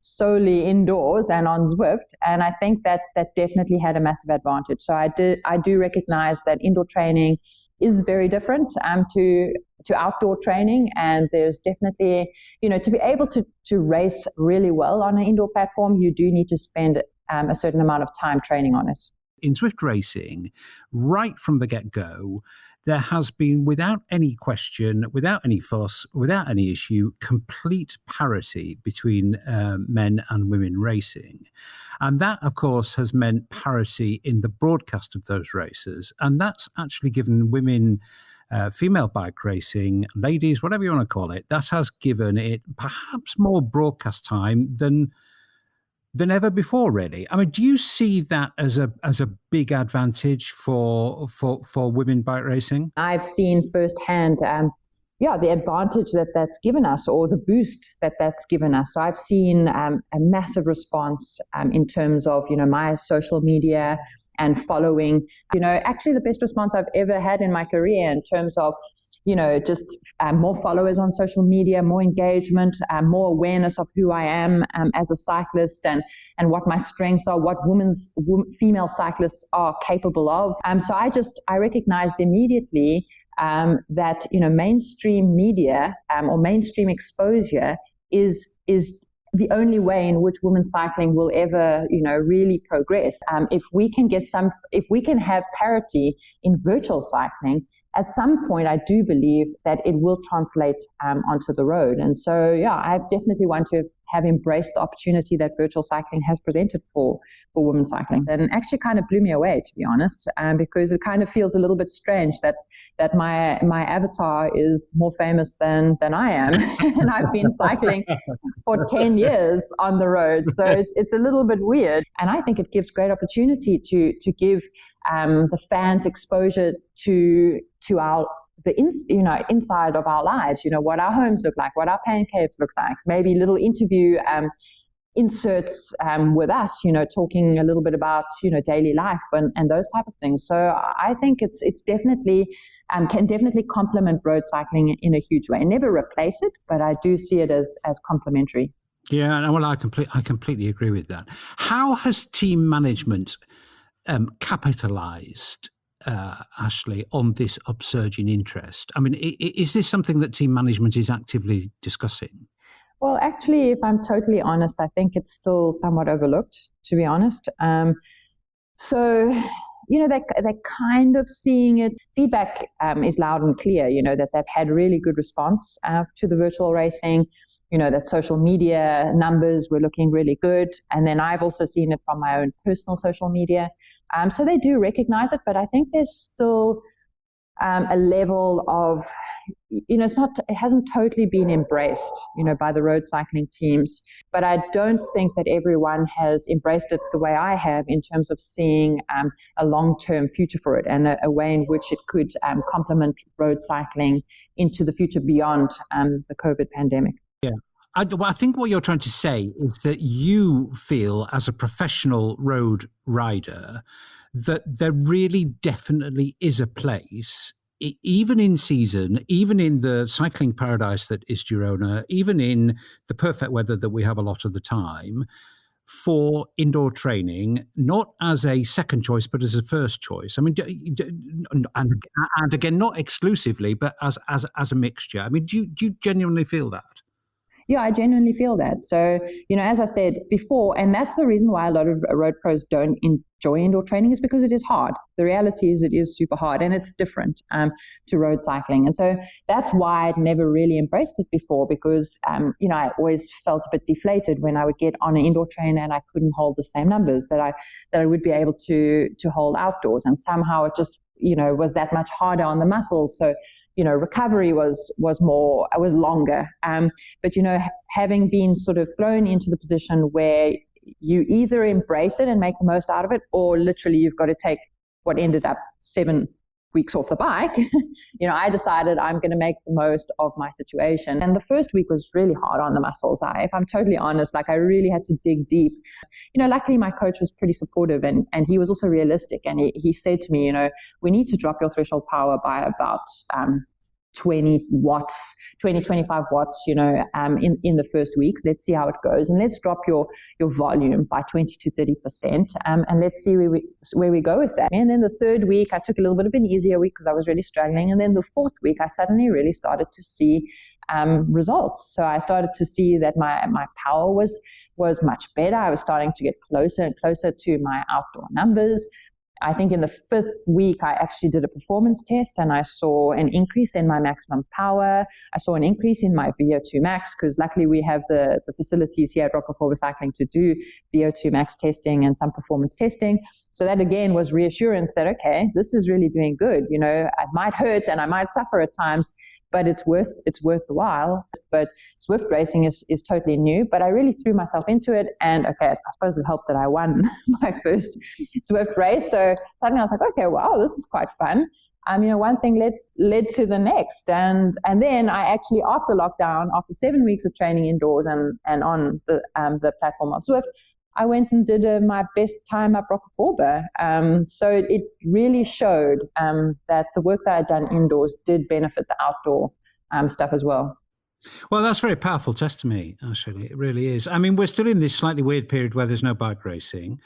[SPEAKER 5] solely indoors and on Zwift, and I think that definitely had a massive advantage. So I do recognize that indoor training is very different to outdoor training, and there's definitely, you know, to be able to race really well on an indoor platform, you do need to spend a certain amount of time training on it.
[SPEAKER 1] In Zwift racing, right from the get-go, there has been, without any question, without any fuss, without any issue, complete parity between men and women racing. And that, of course, has meant parity in the broadcast of those races. And that's actually given women, female bike racing, ladies, whatever you want to call it, that has given it perhaps more broadcast time than ever before, really. I mean, do you see that as a big advantage for women bike racing?
[SPEAKER 5] I've seen firsthand, the advantage that's given us, or the boost that's given us. So I've seen a massive response in terms of, you know, my social media and following. You know, actually the best response I've ever had in my career in terms of, you know, just more followers on social media, more engagement, more awareness of who I am as a cyclist and what my strengths are, what female cyclists are capable of. So I recognized immediately that, you know, mainstream media or mainstream exposure is the only way in which women's cycling will ever, you know, really progress. If we can have parity in virtual cycling, at some point, I do believe that it will translate onto the road. And so, yeah, I definitely want to have embraced the opportunity that virtual cycling has presented for women's cycling. And actually kind of blew me away, to be honest, because it kind of feels a little bit strange that my avatar is more famous than I am. And I've been cycling for 10 years on the road. So it's a little bit weird. And I think it gives great opportunity to give the fans exposure to the inside of our lives, you know, what our homes look like, what our pancakes looks like, maybe little interview inserts with us, you know, talking a little bit about, you know, daily life and those type of things. So I think it's definitely can definitely complement road cycling in a huge way. Never replace it, but I do see it as complementary.
[SPEAKER 1] Yeah, well, I completely agree with that. How has team management capitalized, Ashleigh, on this upsurge in interest? I mean, is this something that team management is actively discussing?
[SPEAKER 5] Well, actually, if I'm totally honest, I think it's still somewhat overlooked, to be honest. So, you know, they're kind of seeing it. Feedback is loud and clear, you know, that they've had really good response to the virtual racing, you know, that social media numbers were looking really good. And then I've also seen it from my own personal social media. So they do recognize it, but I think there's still a level of it hasn't totally been embraced, by the road cycling teams, but I don't think that everyone has embraced it the way I have in terms of seeing a long-term future for it and a way in which it could complement road cycling into the future beyond the COVID pandemic.
[SPEAKER 1] Yeah. I think what you're trying to say is that you feel as a professional road rider that there really definitely is a place, even in season, even in the cycling paradise that is Girona, even in the perfect weather that we have a lot of the time, for indoor training, not as a second choice, but as a first choice. I mean, and again, not exclusively, but as a mixture. I mean, do you genuinely feel that?
[SPEAKER 5] Yeah, I genuinely feel that. So, as I said before, and that's the reason why a lot of road pros don't enjoy indoor training, is because it is hard. The reality is it is super hard, and it's different to road cycling. And so that's why I'd never really embraced it before, because, I always felt a bit deflated when I would get on an indoor trainer and I couldn't hold the same numbers that I would be able to hold outdoors. And somehow it just, was that much harder on the muscles. So, recovery was longer. But, having been sort of thrown into the position where you either embrace it and make the most out of it, or literally you've got to take what ended up 7 weeks off the bike, I decided I'm going to make the most of my situation. And the first week was really hard on the muscles. If I'm totally honest, I really had to dig deep. Luckily my coach was pretty supportive, and he was also realistic. And he said to me, we need to drop your threshold power by about 25 watts, in the first weeks. Let's see how it goes. And let's drop your volume by 20 to 30%. And let's see where we go with that. And then the third week, I took a little bit of an easier week because I was really struggling. And then the fourth week, I suddenly really started to see results. So I started to see that my power was much better. I was starting to get closer and closer to my outdoor numbers. I think in the fifth week, I actually did a performance test, and I saw an increase in my maximum power. I saw an increase in my VO2 max, because luckily we have the facilities here at Rock Performer Cycling to do VO2 max testing and some performance testing. So that again was reassurance that, okay, this is really doing good. It might hurt and I might suffer at times, but it's worth the while. But Zwift racing is totally new, but I really threw myself into it. And okay, I suppose it helped that I won my first Zwift race. So suddenly I was like, okay, wow, this is quite fun. One thing led to the next. And then I actually, after lockdown, after 7 weeks of training indoors and on the platform of Zwift, I went and did my best time up Rock Performer. So it really showed that the work that I'd done indoors did benefit the outdoor stuff as well.
[SPEAKER 1] Well, that's very powerful testimony, actually. It really is. I mean, we're still in this slightly weird period where there's no bike racing.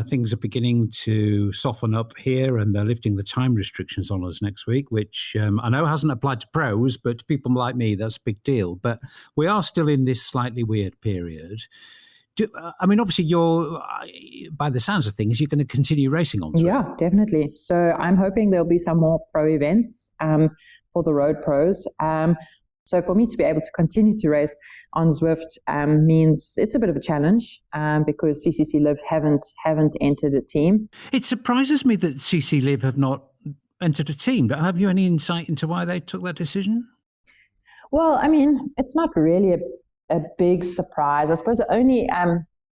[SPEAKER 1] Things are beginning to soften up here, and they're lifting the time restrictions on us next week, which I know hasn't applied to pros, but to people like me, that's a big deal. But we are still in this slightly weird period. Obviously, by the sounds of things, you're going to continue racing on Zwift.
[SPEAKER 5] Yeah, definitely. So I'm hoping there'll be some more pro events for the road pros. So for me to be able to continue to race on Zwift means it's a bit of a challenge because CCC Live haven't entered a team.
[SPEAKER 1] It surprises me that CC Live have not entered a team, but have you any insight into why they took that decision?
[SPEAKER 5] Well, it's not really a big surprise. I suppose the only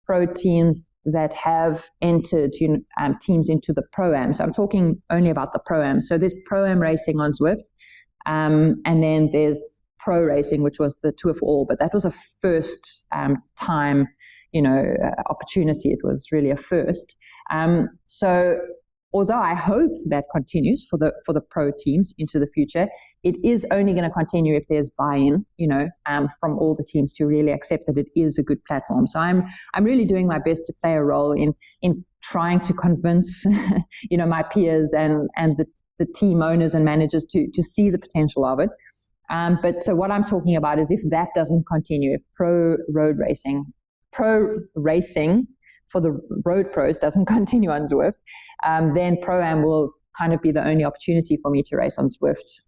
[SPEAKER 5] pro teams that have entered teams into the Pro-Am. So I'm talking only about the Pro-Am. So there's Pro-Am racing on Zwift, and then there's Pro racing, which was the Tour for All, but that was a first time, opportunity. It was really a first. So although I hope that continues for the pro teams into the future, it is only going to continue if there's buy-in, from all the teams to really accept that it is a good platform. So I'm really doing my best to play a role in trying to convince, my peers and the team owners and managers to see the potential of it. But so what I'm talking about is if that doesn't continue, if pro racing for the road pros doesn't continue on Zwift, then Pro-Am will kind of be the only opportunity for me to race on Zwift.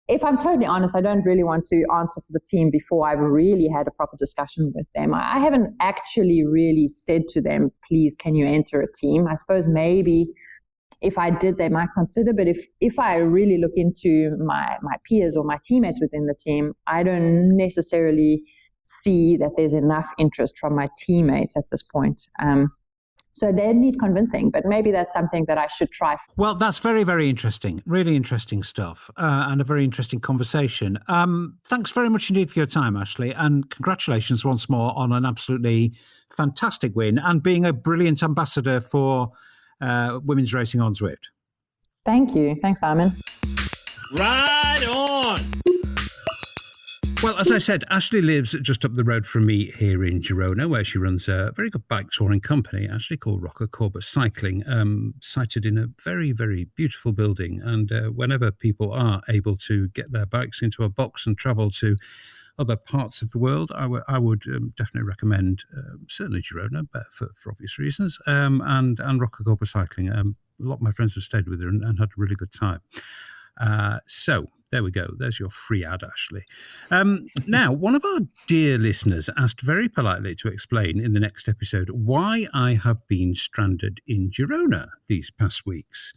[SPEAKER 5] If I'm totally honest, I don't really want to answer for the team before I've really had a proper discussion with them. I haven't actually really said to them, please, can you enter a team? I suppose maybe if I did, they might consider. But if I really look into my peers or my teammates within the team, I don't necessarily see that there's enough interest from my teammates at this point. So they need convincing, but maybe that's something that I should try.
[SPEAKER 1] Well, that's very, very interesting. Really interesting stuff, and a very interesting conversation. Thanks very much indeed for your time, Ashleigh, and congratulations once more on an absolutely fantastic win and being a brilliant ambassador for women's racing on Zwift.
[SPEAKER 5] Thank you. Thanks, Simon.
[SPEAKER 1] Right on! Well, as I said, Ashleigh lives just up the road from me here in Girona, where she runs a very good bike touring company, actually called Rocker Cycling, sited in a very, very beautiful building. And whenever people are able to get their bikes into a box and travel to other parts of the world, I would definitely recommend certainly Girona, but for obvious reasons, and Rocker Cycling. A lot of my friends have stayed with her and had a really good time. So there we go. There's your free ad, Ashleigh. Now, one of our dear listeners asked very politely to explain in the next episode why I have been stranded in Girona these past weeks.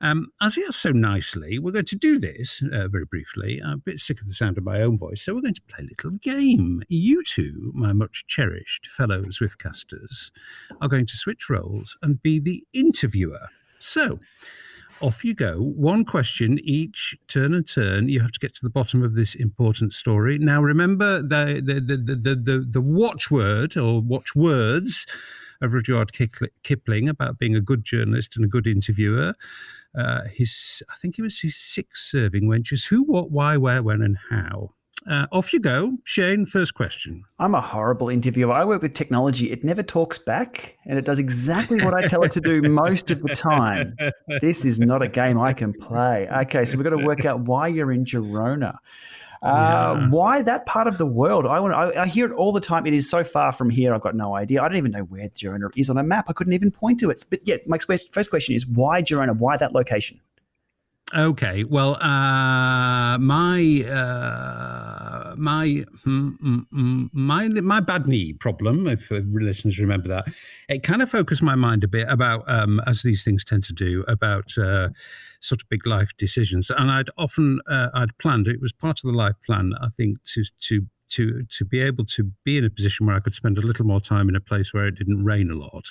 [SPEAKER 1] As he asked so nicely, we're going to do this very briefly. I'm a bit sick of the sound of my own voice, so we're going to play a little game. You two, my much cherished fellow Zwiftcasters, are going to switch roles and be the interviewer. So, off you go. One question each, turn and turn. You have to get to the bottom of this important story. Now, remember the watchword or watchwords of Rudyard Kipling about being a good journalist and a good interviewer. I think it was his 6 serving wenches. Who, what, why, where, when, and how. Off you go. Shane, first question.
[SPEAKER 2] I'm a horrible interviewer. I work with technology. It never talks back, and it does exactly what I tell it to do most of the time. This is not a game I can play. Okay, so we've got to work out why you're in Girona. Why that part of the world? I hear it all the time. It is so far from here. I've got no idea. I don't even know where Girona is on a map. I couldn't even point to it. But yeah, my first question is why Girona? Why that location?
[SPEAKER 1] Okay, well, my bad knee problem, if listeners remember that, it kind of focused my mind a bit about, as these things tend to do, about sort of big life decisions. And I'd planned, it was part of the life plan, I think, to be able to be in a position where I could spend a little more time in a place where it didn't rain a lot.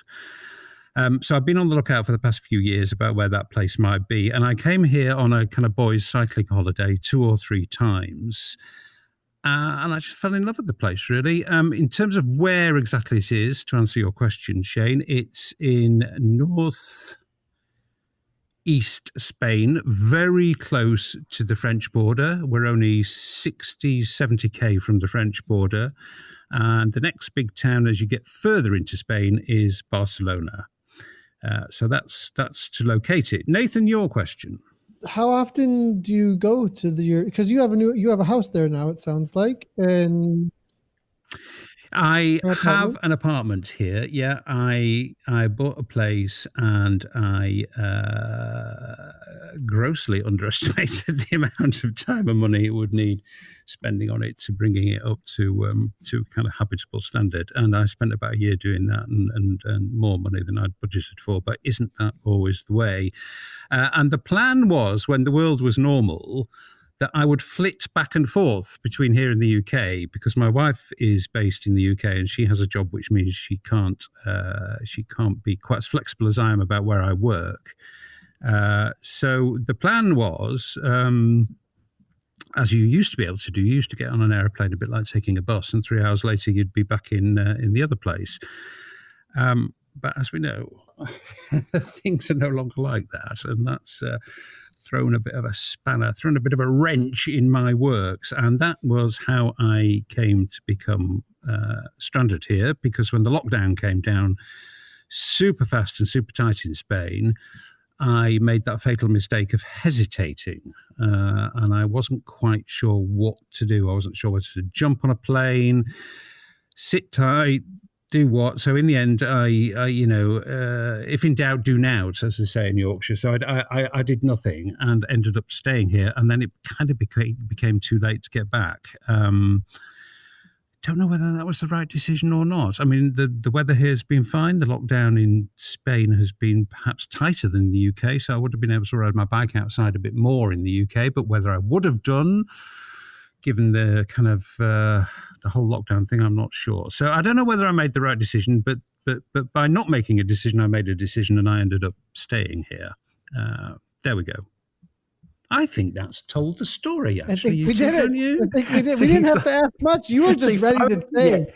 [SPEAKER 1] So I've been on the lookout for the past few years about where that place might be. And I came here on a kind of boys cycling holiday 2 or 3 times. And I just fell in love with the place, really. In terms of where exactly it is, to answer your question, Shane, it's in northeast Spain, very close to the French border. We're only 60, 70k from the French border. And the next big town as you get further into Spain is Barcelona. So that's to locate it. Nathan, your question.
[SPEAKER 3] How often do you go to because you have a house there now, it sounds like, and
[SPEAKER 1] I have an apartment here. Yeah, I bought a place and I grossly underestimated the amount of time and money it would need spending on it to bringing it up to kind of habitable standard. And I spent about a year doing that and more money than I'd budgeted for. But isn't that always the way? And the plan was, when the world was normal, that I would flit back and forth between here and the UK, because my wife is based in the UK and she has a job which means she can't be quite as flexible as I am about where I work. So the plan was, as you used to be able to do, you used to get on an airplane a bit like taking a bus, and 3 hours later you'd be back in the other place. But as we know, things are no longer like that, and that's thrown a bit of a spanner, thrown a bit of a wrench in my works. And that was how I came to become stranded here, because when the lockdown came down super fast and super tight in Spain, I made that fatal mistake of hesitating. And I wasn't quite sure what to do. I wasn't sure whether to jump on a plane, sit tight, do what. So in the end, I if in doubt, do nout, as they say in Yorkshire. So I did nothing and ended up staying here. And then it kind of became too late to get back. don't know whether that was the right decision or not. I mean, the weather here has been fine. The lockdown in Spain has been perhaps tighter than the UK, so I would have been able to ride my bike outside a bit more in the UK. But whether I would have done, given the kind of the whole lockdown thing, I'm not sure. So I don't know whether I made the right decision, but by not making a decision, I made a decision, and I ended up staying here. There we go. I think that's told the story, actually.
[SPEAKER 3] I think we did it.
[SPEAKER 1] You?
[SPEAKER 3] I think we did. We didn't have to ask much. You were just ready to say everything.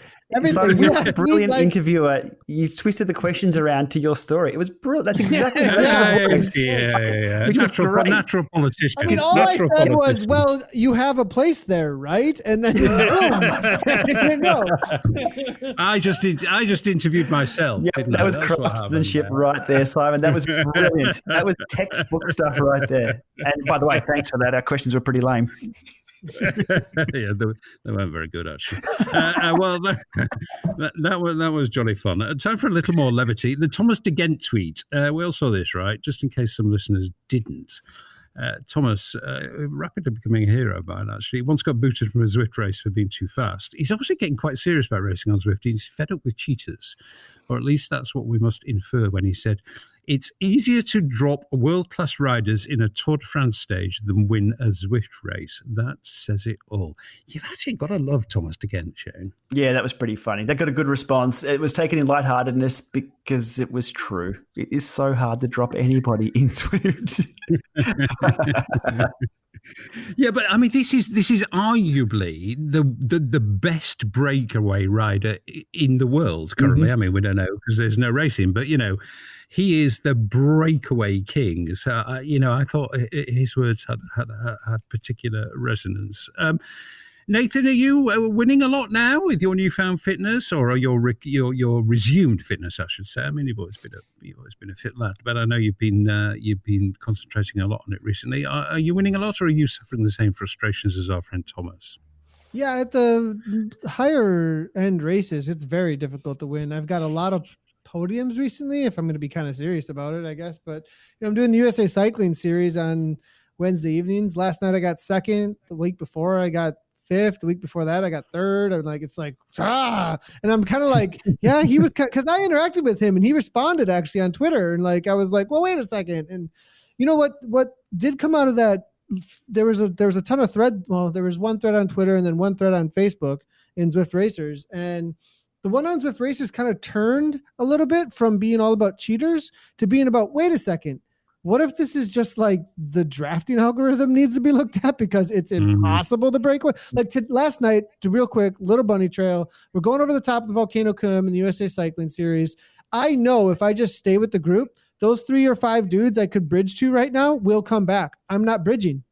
[SPEAKER 2] So you're a brilliant interviewer. You twisted the questions around to your story. It was brilliant. That's exactly what it was.
[SPEAKER 1] Yeah.
[SPEAKER 2] Which was great.
[SPEAKER 1] Natural politician.
[SPEAKER 3] I mean, all I said was, well, you have a place there, right? And then boom, there you go.
[SPEAKER 1] I just interviewed myself.
[SPEAKER 2] Yeah, that was craftsmanship right there, Simon. That was brilliant. That was textbook stuff right there. And by the way, thanks for that. Our questions were pretty lame.
[SPEAKER 1] Yeah, they weren't very good, actually. Well, that was jolly fun. Time for a little more levity. The Thomas de Ghent tweet. We all saw this, right? Just in case some listeners didn't. Thomas, rapidly becoming a hero of mine, actually. Once got booted from a Zwift race for being too fast. He's obviously getting quite serious about racing on Zwift. He's fed up with cheaters, or at least that's what we must infer when he said, "It's easier to drop world-class riders in a Tour de France stage than win a Zwift race." That says it all. You've actually got to love Thomas de Ghent, Shane.
[SPEAKER 2] Yeah, that was pretty funny. They got a good response. It was taken in lightheartedness because it was true. It is so hard to drop anybody in Zwift.
[SPEAKER 1] Yeah, but I mean, this is arguably the best breakaway rider in the world currently. I mean, we don't know because there's no racing, but he is the breakaway king. So I thought his words had particular resonance. Nathan, are you winning a lot now with your newfound fitness, or your resumed fitness, I should say? I mean, you've always been a fit lad, but I know you've been concentrating a lot on it recently. Are you winning a lot, or are you suffering the same frustrations as our friend Thomas?
[SPEAKER 3] Yeah, at the higher end races, it's very difficult to win. I've got a lot of podiums recently, if I'm going to be kind of serious about it, I guess. But I'm doing the USA Cycling Series on Wednesday evenings. Last night I got second. The week before I got fifth. The week before that I got third. I'm like, it's like, and I'm kind of like, yeah, he was, because I interacted with him and he responded actually on Twitter, and like I was like, well, wait a second. And you know what did come out of that? There was a ton of thread. Well, there was one thread on Twitter and then one thread on Facebook in Zwift Racers, and the one on Zwift Racers kind of turned a little bit from being all about cheaters to being about, wait a second, what if this is just like the drafting algorithm needs to be looked at because it's impossible to break away? Like last night, real quick, Little Bunny Trail, we're going over the top of the Volcano Cum in the USA Cycling Series. I know if I just stay with the group, those 3 or 5 dudes I could bridge to right now will come back. I'm not bridging.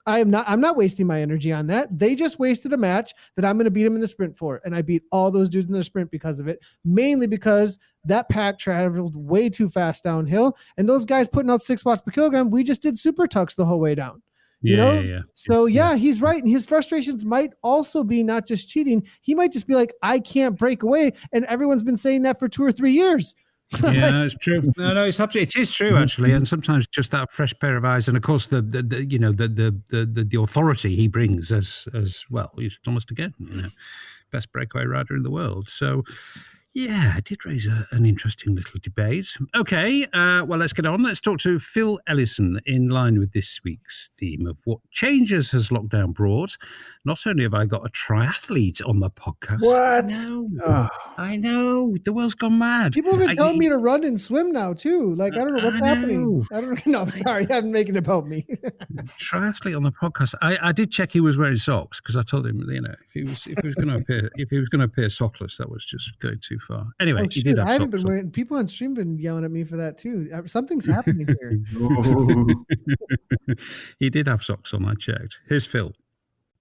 [SPEAKER 3] I'm not wasting my energy on that. They just wasted a match that I'm going to beat them in the sprint for. And I beat all those dudes in the sprint because of it, mainly because that pack traveled way too fast downhill. And those guys putting out 6 watts per kilogram, we just did super tucks the whole way down. You know? Yeah. So yeah, he's right. And his frustrations might also be not just cheating. He might just be like, I can't break away. And everyone's been saying that for 2 or 3 years.
[SPEAKER 1] Yeah, it's true. No, it's absolutely, it is true actually, and sometimes just that fresh pair of eyes, and of course the authority he brings as well. He's Thomas de Ghent, best breakaway rider in the world. So yeah, it did raise an interesting little debate. Okay, well, let's get on. Let's talk to Phil Ellison in line with this week's theme of what changes has lockdown brought. Not only have I got a triathlete on the podcast.
[SPEAKER 2] What?
[SPEAKER 1] I know. The world's gone mad.
[SPEAKER 3] People have been telling me to run and swim now, too. Like, I don't know what's happening. I don't know. No, I'm sorry. I'm making it about me.
[SPEAKER 1] Triathlete on the podcast. I did check he was wearing socks because I told him, if he was going to appear sockless, that was just going too far. Anyway, he did have
[SPEAKER 3] I
[SPEAKER 1] socks.
[SPEAKER 3] haven't been wearing. People on stream been yelling at me for that too. Something's happening here.
[SPEAKER 1] He did have socks on. I checked. Here's Phil.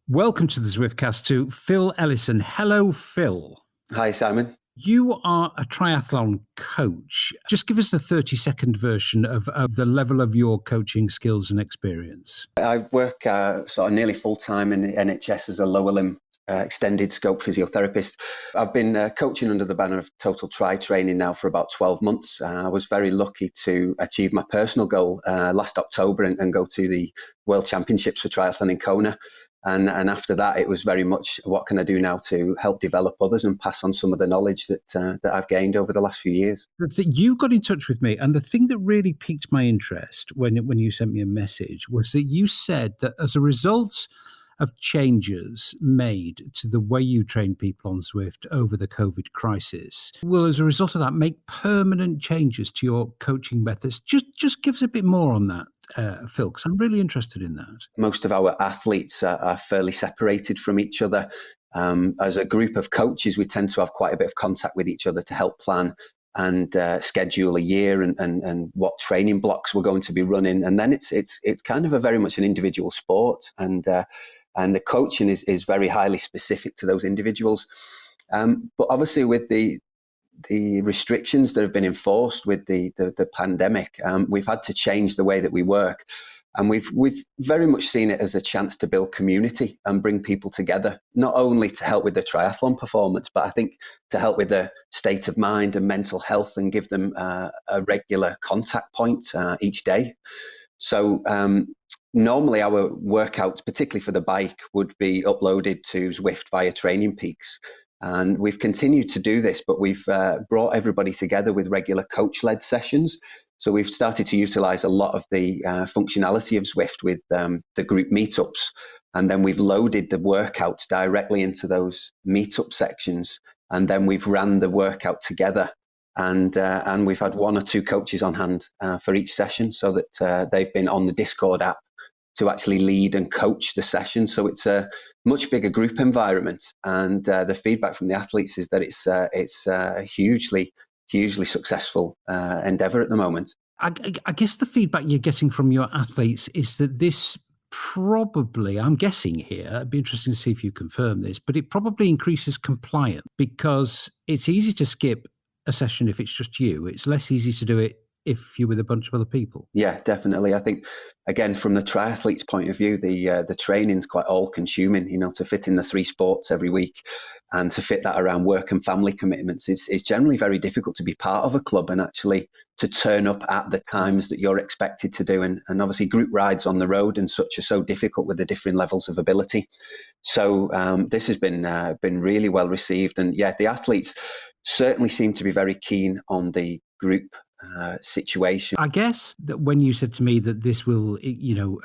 [SPEAKER 1] Welcome to the Zwiftcast to Phil Ellison. Hello, Phil.
[SPEAKER 6] Hi, Simon.
[SPEAKER 1] You are a triathlon coach. Just give us the 30-second version of the level of your coaching skills and experience.
[SPEAKER 6] I work sort of nearly full-time in the NHS as a lower limb extended scope physiotherapist. I've been coaching under the banner of Total Tri Training now for about 12 months. I was very lucky to achieve my personal goal last October and go to the World Championships for Triathlon in Kona. And after that, it was very much, what can I do now to help develop others and pass on some of the knowledge that I've gained over the last few years.
[SPEAKER 1] You got in touch with me, and the thing that really piqued my interest when you sent me a message was that you said that as a result of changes made to the way you train people on Zwift over the COVID crisis, will, as a result of that, make permanent changes to your coaching methods. Just give us a bit more on that, Phil, because I'm really interested in that.
[SPEAKER 6] Most of our athletes are fairly separated from each other. As a group of coaches, we tend to have quite a bit of contact with each other to help plan and schedule a year and what training blocks we're going to be running. And then it's kind of a very much an individual sport, and the coaching is very highly specific to those individuals. But obviously with the restrictions that have been enforced with the pandemic, we've had to change the way that we work. And we've very much seen it as a chance to build community and bring people together, not only to help with the triathlon performance, but I think to help with the state of mind and mental health, and give them a regular contact point each day. So normally our workouts, particularly for the bike, would be uploaded to Zwift via Training Peaks. And we've continued to do this, but we've brought everybody together with regular coach-led sessions. So we've started to utilize a lot of the functionality of Zwift with the group meetups. And then we've loaded the workouts directly into those meetup sections. And then we've ran the workout together. And we've had one or two coaches on hand for each session, so that they've been on the Discord app to actually lead and coach the session. So it's a much bigger group environment. And the feedback from the athletes is that it's a hugely successful endeavor at the moment.
[SPEAKER 1] I guess the feedback you're getting from your athletes is that this probably, I'm guessing here, it'd be interesting to see if you confirm this, but it probably increases compliance, because it's easy to skip a session if it's just you. It's less easy to do it if you're with a bunch of other people. Yeah,
[SPEAKER 6] definitely. I think, again, from the triathlete's point of view, the training's quite all-consuming. To fit in the 3 sports every week and to fit that around work and family commitments, it's generally very difficult to be part of a club and actually to turn up at the times that you're expected to do. And obviously group rides on the road and such are so difficult with the different levels of ability. So this has been really well received. And yeah, the athletes certainly seem to be very keen on the group situation.
[SPEAKER 1] I guess that when you said to me that this will,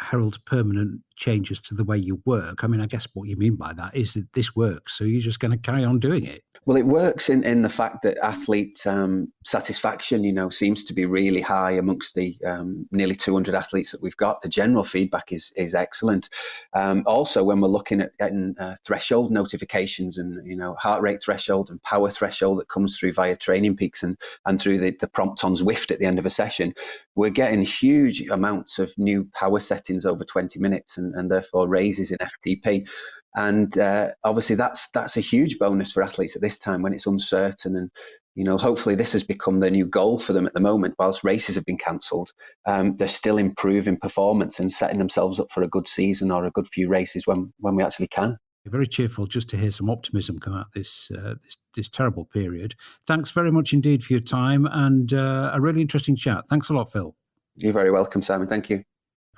[SPEAKER 1] herald permanent changes to the way you work, I mean, I guess what you mean by that is that this works, so you're just going to carry on doing it.
[SPEAKER 6] Well, it works in the fact that athlete satisfaction, seems to be really high amongst the nearly 200 athletes that we've got. The general feedback is excellent. Also, when we're looking at getting threshold notifications and, heart rate threshold and power threshold that comes through via Training Peaks and through the prompt on Zwift at the end of a session, we're getting huge amounts of new power settings over 20 minutes and therefore raises in FTP. And obviously that's a huge bonus for athletes at this time when it's uncertain. And, hopefully this has become the new goal for them at the moment. Whilst races have been cancelled, they're still improving performance and setting themselves up for a good season or a good few races when we actually can.
[SPEAKER 1] Very cheerful just to hear some optimism come out this terrible period. Thanks very much indeed for your time and a really interesting chat. Thanks a lot, Phil.
[SPEAKER 6] You're very welcome, Simon. Thank you.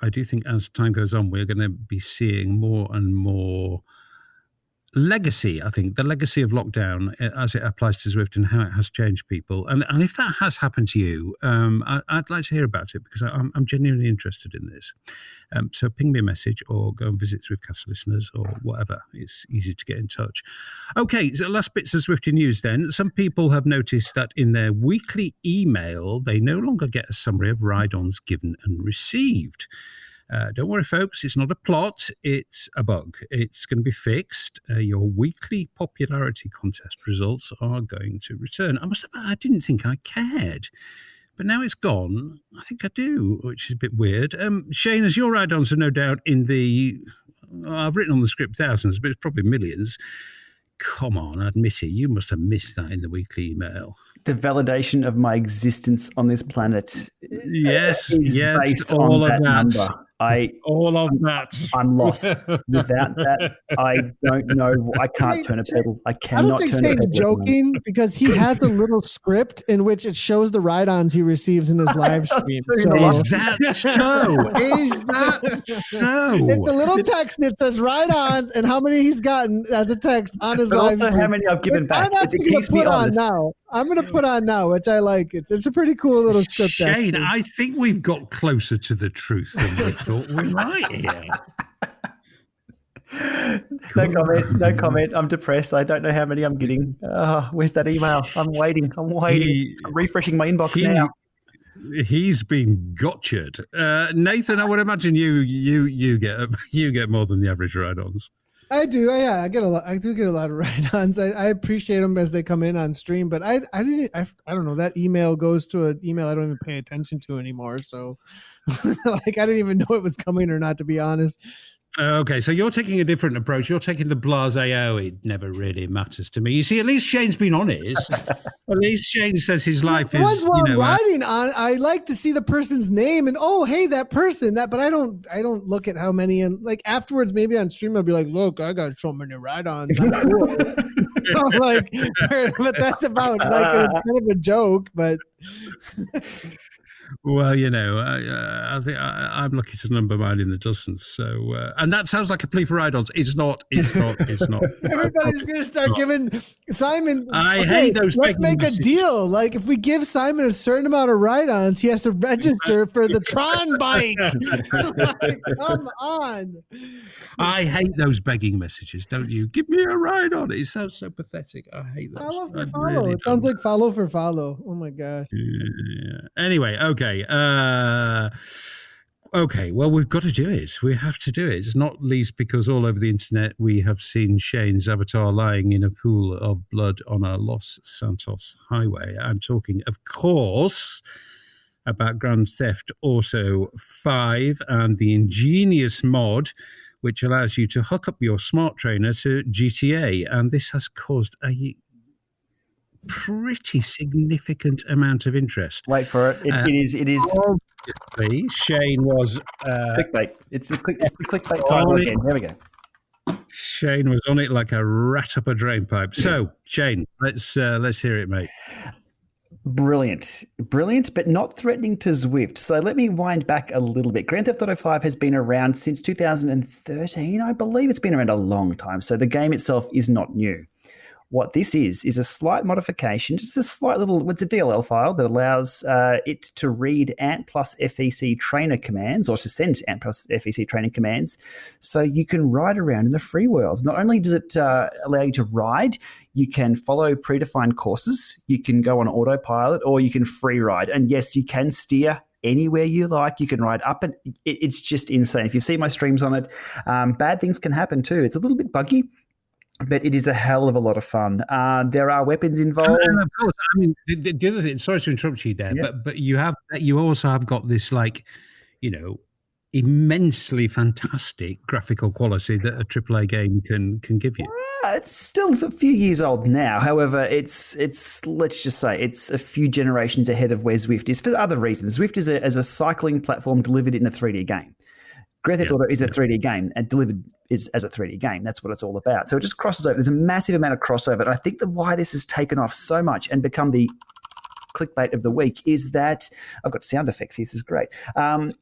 [SPEAKER 1] I do think as time goes on, we're going to be seeing more and more legacy, I think, the legacy of lockdown as it applies to Zwift and how it has changed people. And if that has happened to you, I'd like to hear about it because I'm genuinely interested in this. So ping me a message or go and visit Zwiftcast listeners or whatever. It's easy to get in touch. Okay, so last bits of Zwifty news then. Some people have noticed that in their weekly email, they no longer get a summary of ride-ons given and received. Don't worry, folks, it's not a plot, it's a bug. It's going to be fixed. Your weekly popularity contest results are going to return. I must admit, I didn't think I cared. But now it's gone, I think I do, which is a bit weird. Shane, as your ride-ons are no doubt in the, I've written on the script thousands, but it's probably millions. Come on, admit it, you must have missed that in the weekly email.
[SPEAKER 2] The validation of my existence on this planet
[SPEAKER 1] yes,
[SPEAKER 2] is based
[SPEAKER 1] all
[SPEAKER 2] on
[SPEAKER 1] of
[SPEAKER 2] that number.
[SPEAKER 1] All of that.
[SPEAKER 2] I'm lost. Without that, I don't know. I can't turn a pedal. I
[SPEAKER 3] I don't
[SPEAKER 2] cannot
[SPEAKER 3] think
[SPEAKER 2] turn a
[SPEAKER 3] Shane's
[SPEAKER 2] pedal.
[SPEAKER 3] joking because he has a little script in which it shows the ride-ons he receives in his live stream. So
[SPEAKER 1] Is that so? Is that so?
[SPEAKER 3] it's a little text and it says ride-ons and how many he's gotten as a text on his
[SPEAKER 2] But
[SPEAKER 3] live
[SPEAKER 2] also
[SPEAKER 3] stream.
[SPEAKER 2] how many I've given
[SPEAKER 3] Which
[SPEAKER 2] back.
[SPEAKER 3] I'm actually
[SPEAKER 2] It
[SPEAKER 3] going
[SPEAKER 2] keeps
[SPEAKER 3] to
[SPEAKER 2] me
[SPEAKER 3] put on
[SPEAKER 2] honest.
[SPEAKER 3] now. I'm going to put on now, which I like. It's a pretty cool little script.
[SPEAKER 1] Shane,
[SPEAKER 3] actually.
[SPEAKER 1] I think we've got closer to the truth than we thought we might here.
[SPEAKER 2] No comment. I'm depressed. I don't know how many I'm getting. Where's that email? I'm waiting. I'm refreshing my inbox now.
[SPEAKER 1] He's been gotcha'd. Nathan, I would imagine you get more than the average ride-ons.
[SPEAKER 3] I do. Yeah, I do get a lot of ride-ons. I appreciate them as they come in on stream, but I don't know. That email goes to an email I don't even pay attention to anymore. So, like, I didn't even know it was coming or not, to be honest.
[SPEAKER 1] Okay, so you're taking a different approach. You're taking the blasé, it never really matters to me. You see, at least Shane's been honest. At least Shane says his life is,
[SPEAKER 3] Once while I'm riding on, I like to see the person's name and hey, that person. But I don't look at how many, and like afterwards, maybe on stream I'll be like, look, I got so many ride-ons. I'm cool. Like, but that's about like it's kind of a joke, but.
[SPEAKER 1] Well, I think I'm lucky to number mine in the dozens. So, and that sounds like a plea for ride-ons. It's not.
[SPEAKER 3] Everybody's going to start giving Simon.
[SPEAKER 1] I hate those.
[SPEAKER 3] Let's make a deal. Like, if we give Simon a certain amount of ride-ons, he has to register for the Tron bike. Like, come on.
[SPEAKER 1] I hate those begging messages, don't you? Give me a ride-on. It sounds so pathetic. I hate those.
[SPEAKER 3] Follow for follow. It sounds like follow for follow. Oh my gosh.
[SPEAKER 1] Yeah. Anyway, okay. Okay, well, we've got to do it. We have to do it, not least because all over the internet we have seen Shane's avatar lying in a pool of blood on a Los Santos highway. I'm talking, of course, about Grand Theft Auto 5 and the ingenious mod which allows you to hook up your smart trainer to GTA. And this has caused a pretty significant amount of interest.
[SPEAKER 2] Wait for it. It is.
[SPEAKER 1] Obviously, Shane was
[SPEAKER 2] clickbait. It's the clickbait title again. There we go.
[SPEAKER 1] Shane was on it like a rat up a drain pipe. So, Shane, let's hear it, mate.
[SPEAKER 2] Brilliant, but not threatening to Zwift. So let me wind back a little bit. Grand Theft Auto 5 has been around since 2013. I believe it's been around a long time. So the game itself is not new. What this is a slight modification, just a slight little, it's a DLL file that allows it to read ANT plus FEC trainer commands or to send ANT plus FEC training commands so you can ride around in the free world. Not only does it allow you to ride, you can follow predefined courses, you can go on autopilot, or you can free ride. And yes, you can steer anywhere you like. You can ride up and it's just insane. If you've seen my streams on it, bad things can happen too. It's a little bit buggy, but it is a hell of a lot of fun. There are weapons involved.
[SPEAKER 1] And of course, I mean, the other thing, sorry to interrupt you there, but you also have got this, like, immensely fantastic graphical quality that a AAA game can give you.
[SPEAKER 2] It's still a few years old now. However, it's let's just say it's a few generations ahead of where Zwift is for other reasons. Zwift is a cycling platform delivered in a 3D game. Grand Theft Auto is a 3D game and delivered is as a 3D game. That's what it's all about. So it just crosses over. There's a massive amount of crossover. And I think that why this has taken off so much and become the clickbait of the week is that I've got sound effects here. This is great. The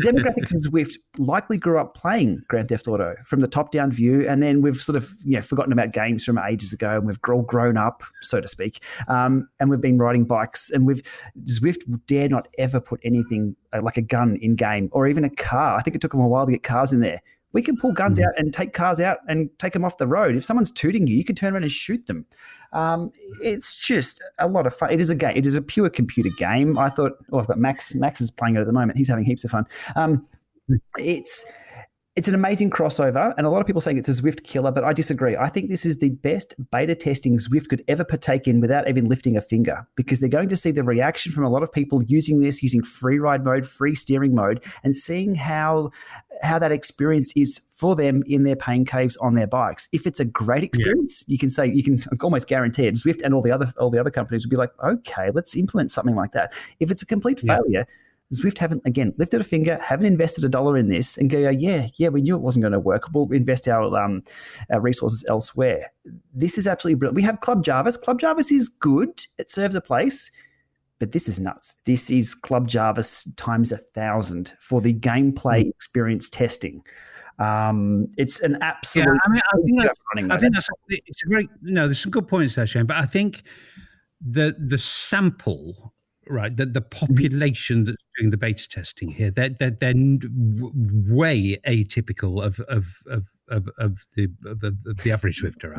[SPEAKER 2] demographics in Zwift likely grew up playing Grand Theft Auto from the top-down view, and then we've sort of forgotten about games from ages ago, and we've all grown up, so to speak, and we've been riding bikes, and Zwift dare not ever put anything like a gun in game or even a car. I think it took them a while to get cars in there. We can pull guns out and take cars out and take them off the road. If someone's tooting you, you can turn around and shoot them. It's just a lot of fun. It is a game. It is a pure computer game. I thought, I've got Max. Max is playing it at the moment. He's having heaps of fun. It's an amazing crossover, and a lot of people saying it's a Zwift killer, but I disagree. I think this is the best beta testing Zwift could ever partake in without even lifting a finger, because they're going to see the reaction from a lot of people using this, using free ride mode, free steering mode, and seeing how that experience is for them in their pain caves on their bikes. If it's a great experience, you can almost guarantee it. Zwift and all the other companies would be like, okay, let's implement something like that. If it's a complete failure, Zwift haven't, again, lifted a finger, haven't invested $1 in this and go, yeah, we knew it wasn't going to work. We'll invest our resources elsewhere. This is absolutely brilliant. We have Club Jarvis. Club Jarvis is good. It serves a place. But this is nuts. This is Club Jarvis times 1,000 for the gameplay experience testing. It's an absolute.
[SPEAKER 1] Yeah, I think it's a great. No, there's some good points there, Shane. But I think the sample, right, the population that's doing the beta testing here, they're way atypical of the average Zwifter.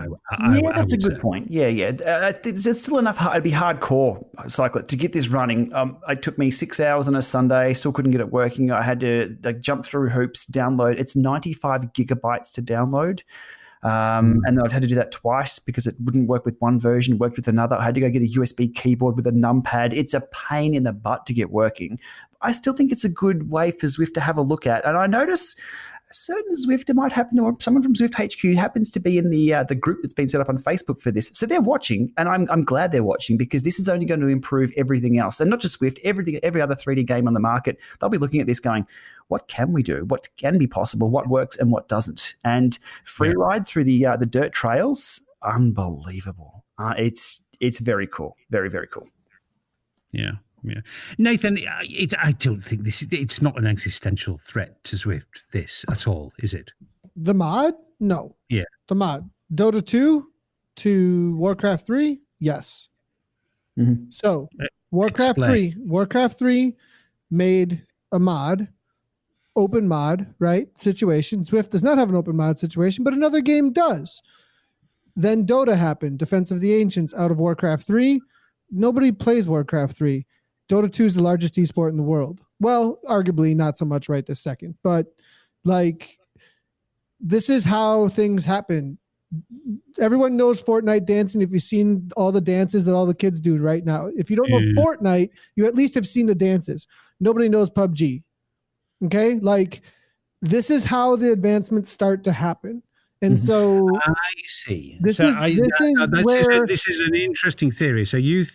[SPEAKER 2] That's a good point. I think it's still enough. It'd be hardcore cyclist to get this running. It took me 6 hours on a Sunday. Still couldn't get it working. I had to jump through hoops, download. It's 95 gigabytes to download. And I've had to do that twice because it wouldn't work with one version, worked with another. I had to go get a USB keyboard with a numpad. It's a pain in the butt to get working. I still think it's a good way for Zwift to have a look at. And I notice a certain Zwifter might happen, or someone from Zwift HQ happens to be in the group that's been set up on Facebook for this. So they're watching, and I'm glad they're watching because this is only going to improve everything else. And not just Zwift, every other 3D game on the market. They'll be looking at this going, what can we do? What can be possible? What works and what doesn't? And free ride through the dirt trails, unbelievable. It's very cool. Very, very cool.
[SPEAKER 1] Yeah. Nathan, I don't think it's not an existential threat to Zwift, this at all, is it?
[SPEAKER 3] The mod? No.
[SPEAKER 1] Yeah.
[SPEAKER 3] The mod. Dota 2 to Warcraft 3? Yes.
[SPEAKER 2] Mm-hmm.
[SPEAKER 3] So Warcraft 3 made a mod, open mod, right? Situation. Zwift does not have an open mod situation, but another game does. Then Dota happened, Defense of the Ancients out of Warcraft 3. Nobody plays Warcraft 3. Dota 2 is the largest esport in the world. Well, arguably not so much right this second, but this is how things happen. Everyone knows Fortnite dancing. If you've seen all the dances that all the kids do right now, if you don't know Fortnite, you at least have seen the dances. Nobody knows PUBG. Okay. This is how the advancements start to happen. And so
[SPEAKER 1] I see.
[SPEAKER 3] This is
[SPEAKER 1] an interesting theory. So you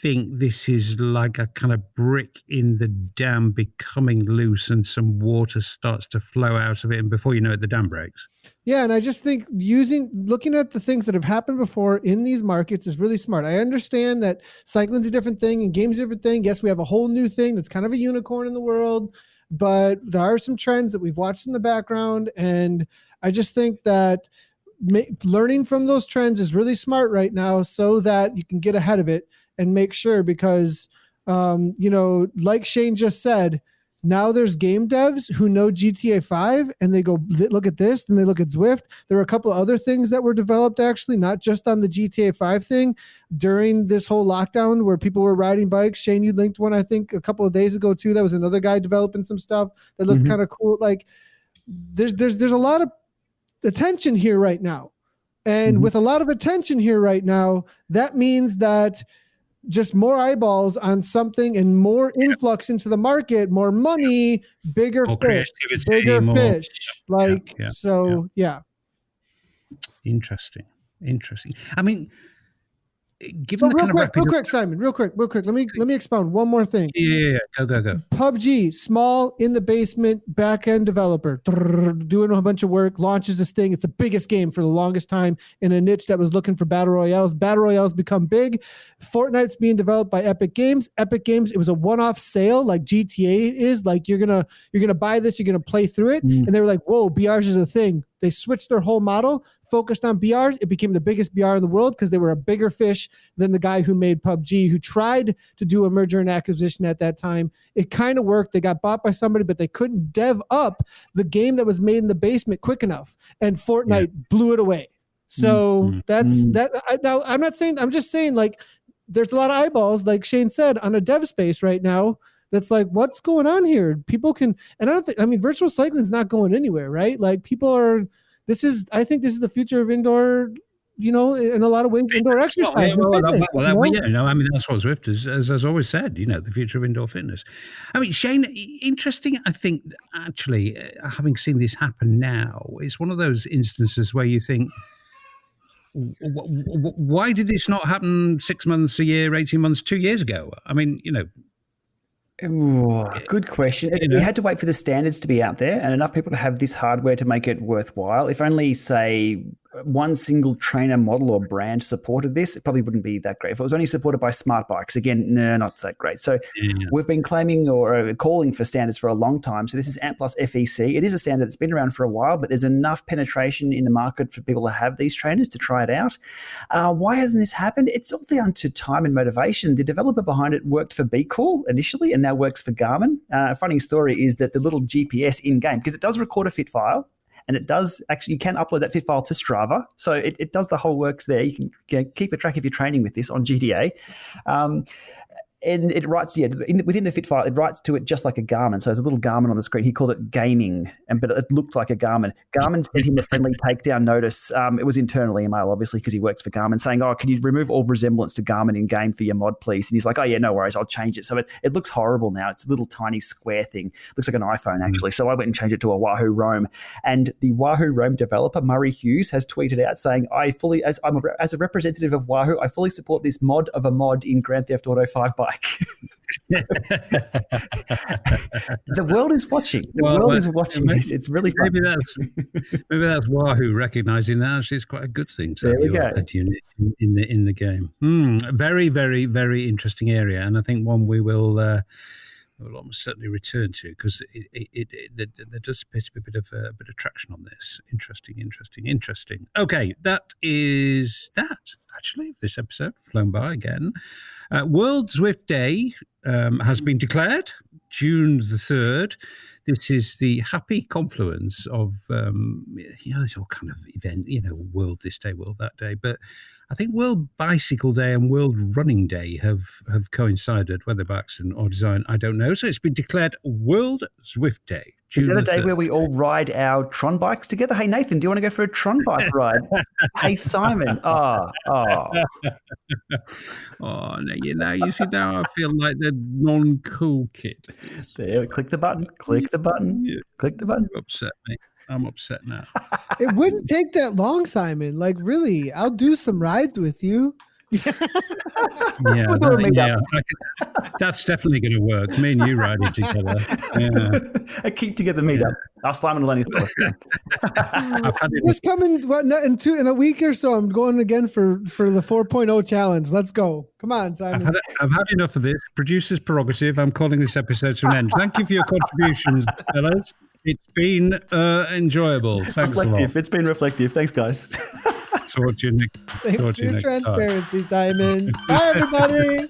[SPEAKER 1] think this is like a kind of brick in the dam becoming loose and some water starts to flow out of it, and before you know it, the dam breaks.
[SPEAKER 3] Yeah, and I just think looking at the things that have happened before in these markets is really smart. I understand that cycling's a different thing and game's a different thing. Yes, we have a whole new thing that's kind of a unicorn in the world, but there are some trends that we've watched in the background, and I just think that learning from those trends is really smart right now so that you can get ahead of it and make sure, because, like Shane just said, now there's game devs who know GTA 5 and they go, look at this, and they look at Zwift. There were a couple of other things that were developed, actually, not just on the GTA 5 thing during this whole lockdown where people were riding bikes. Shane, you linked one, I think, a couple of days ago too. That was another guy developing some stuff that looked kind of cool. There's a lot of attention here right now. And with a lot of attention here right now, that means that just more eyeballs on something and more influx into the market, more money, bigger fish.
[SPEAKER 1] Interesting. I mean, given the
[SPEAKER 3] real quick, Simon, real quick. Let me expound one more thing.
[SPEAKER 1] Yeah. Go.
[SPEAKER 3] PUBG, small in the basement, back end developer, doing a bunch of work, launches this thing. It's the biggest game for the longest time in a niche that was looking for battle royales. Battle royales become big. Fortnite's being developed by Epic Games. Epic Games, it was a one-off sale like GTA is. Like you're gonna buy this, you're gonna play through it, and they were like, "Whoa, BRs is a thing." They switched their whole model, focused on BRs. It became the biggest BR in the world because they were a bigger fish than the guy who made PUBG, who tried to do a merger and acquisition at that time. It kind of worked. They got bought by somebody, but they couldn't dev up the game that was made in the basement quick enough. And Fortnite blew it away. So that's that. Now, I'm just saying, there's a lot of eyeballs, like Shane said, on a dev space right now. That's like, what's going on here? People can, and virtual cycling is not going anywhere, right? Like I think this is the future of indoor, in a lot of ways, indoor exercise.
[SPEAKER 1] That's what Zwift has always said, the future of indoor fitness. I mean, Shane, interesting, I think, actually, having seen this happen now, it's one of those instances where you think, why did this not happen 6 months, a year, 18 months, 2 years ago? I mean,
[SPEAKER 2] Ooh, good question.
[SPEAKER 1] You know?
[SPEAKER 2] We had to wait for the standards to be out there and enough people to have this hardware to make it worthwhile. If only, say, one single trainer model or brand supported this, it probably wouldn't be that great. If it was only supported by smart bikes, again, no, not that great. So we've been claiming or calling for standards for a long time. So this is ANT plus FEC. It is a standard that's been around for a while, but there's enough penetration in the market for people to have these trainers to try it out. Why hasn't this happened? It's all down to time and motivation. The developer behind it worked for Be Cool initially and now works for Garmin. A funny story is that the little GPS in-game, because it does record a fit file, and it does actually, you can upload that fit file to Strava. So it does the whole works there. You can keep a track of your training with this on GTA. And it writes, within the fit file, it writes to it just like a Garmin. So there's a little Garmin on the screen. He called it gaming, but it looked like a Garmin. Garmin sent him a friendly takedown notice. It was internal email, obviously, because he works for Garmin, saying, can you remove all resemblance to Garmin in game for your mod, please? And he's like, no worries, I'll change it. So it looks horrible now. It's a little tiny square thing. It looks like an iPhone, actually. So I went and changed it to a Wahoo Roam. And the Wahoo Roam developer, Murray Hughes, has tweeted out saying, as a representative of Wahoo, I fully support this mod of a mod in Grand Theft Auto 5 bike. The world is watching. The world is watching this. It's really fun.
[SPEAKER 1] Maybe that's Wahoo recognizing that actually it's quite a good thing to have that unit in the game. Very, very, very interesting area, and I think one we will almost certainly return to because there does appear to be a bit of traction on this. Interesting. Okay, that is that. Actually, this episode flown by again. World Zwift Day has been declared June the 3rd. This is the happy confluence of, this all kind of event, World this day, World that day. But I think World Bicycle Day and World Running Day have coincided, whether by accident or design, I don't know. So it's been declared World Zwift Day.
[SPEAKER 2] Is that a day where we all ride our Tron bikes together? Hey, Nathan, do you want to go for a Tron bike ride? Hey, Simon. Oh,
[SPEAKER 1] you see, now I feel like the non-cool kid.
[SPEAKER 2] There, click the button.
[SPEAKER 1] Yeah.
[SPEAKER 2] Click the button.
[SPEAKER 1] You're upset, mate. I'm upset now.
[SPEAKER 3] It wouldn't take that long, Simon. Like, really, I'll do some rides with you.
[SPEAKER 1] That's definitely going to work. Me and you riding together. Yeah.
[SPEAKER 2] A keep together meetup. Simon will only
[SPEAKER 3] Just coming in a week or so. I'm going again for the 4.0 challenge. Let's go. Come on, Simon.
[SPEAKER 1] I've had enough of this. Producer's prerogative. I'm calling this episode to an end. Thank you for your contributions, fellas. It's been enjoyable. Thanks
[SPEAKER 2] reflective.
[SPEAKER 1] a lot.
[SPEAKER 2] It's been reflective. Thanks, guys.
[SPEAKER 1] Talk to you next.
[SPEAKER 3] Thanks for your transparency, Simon. Bye, everybody.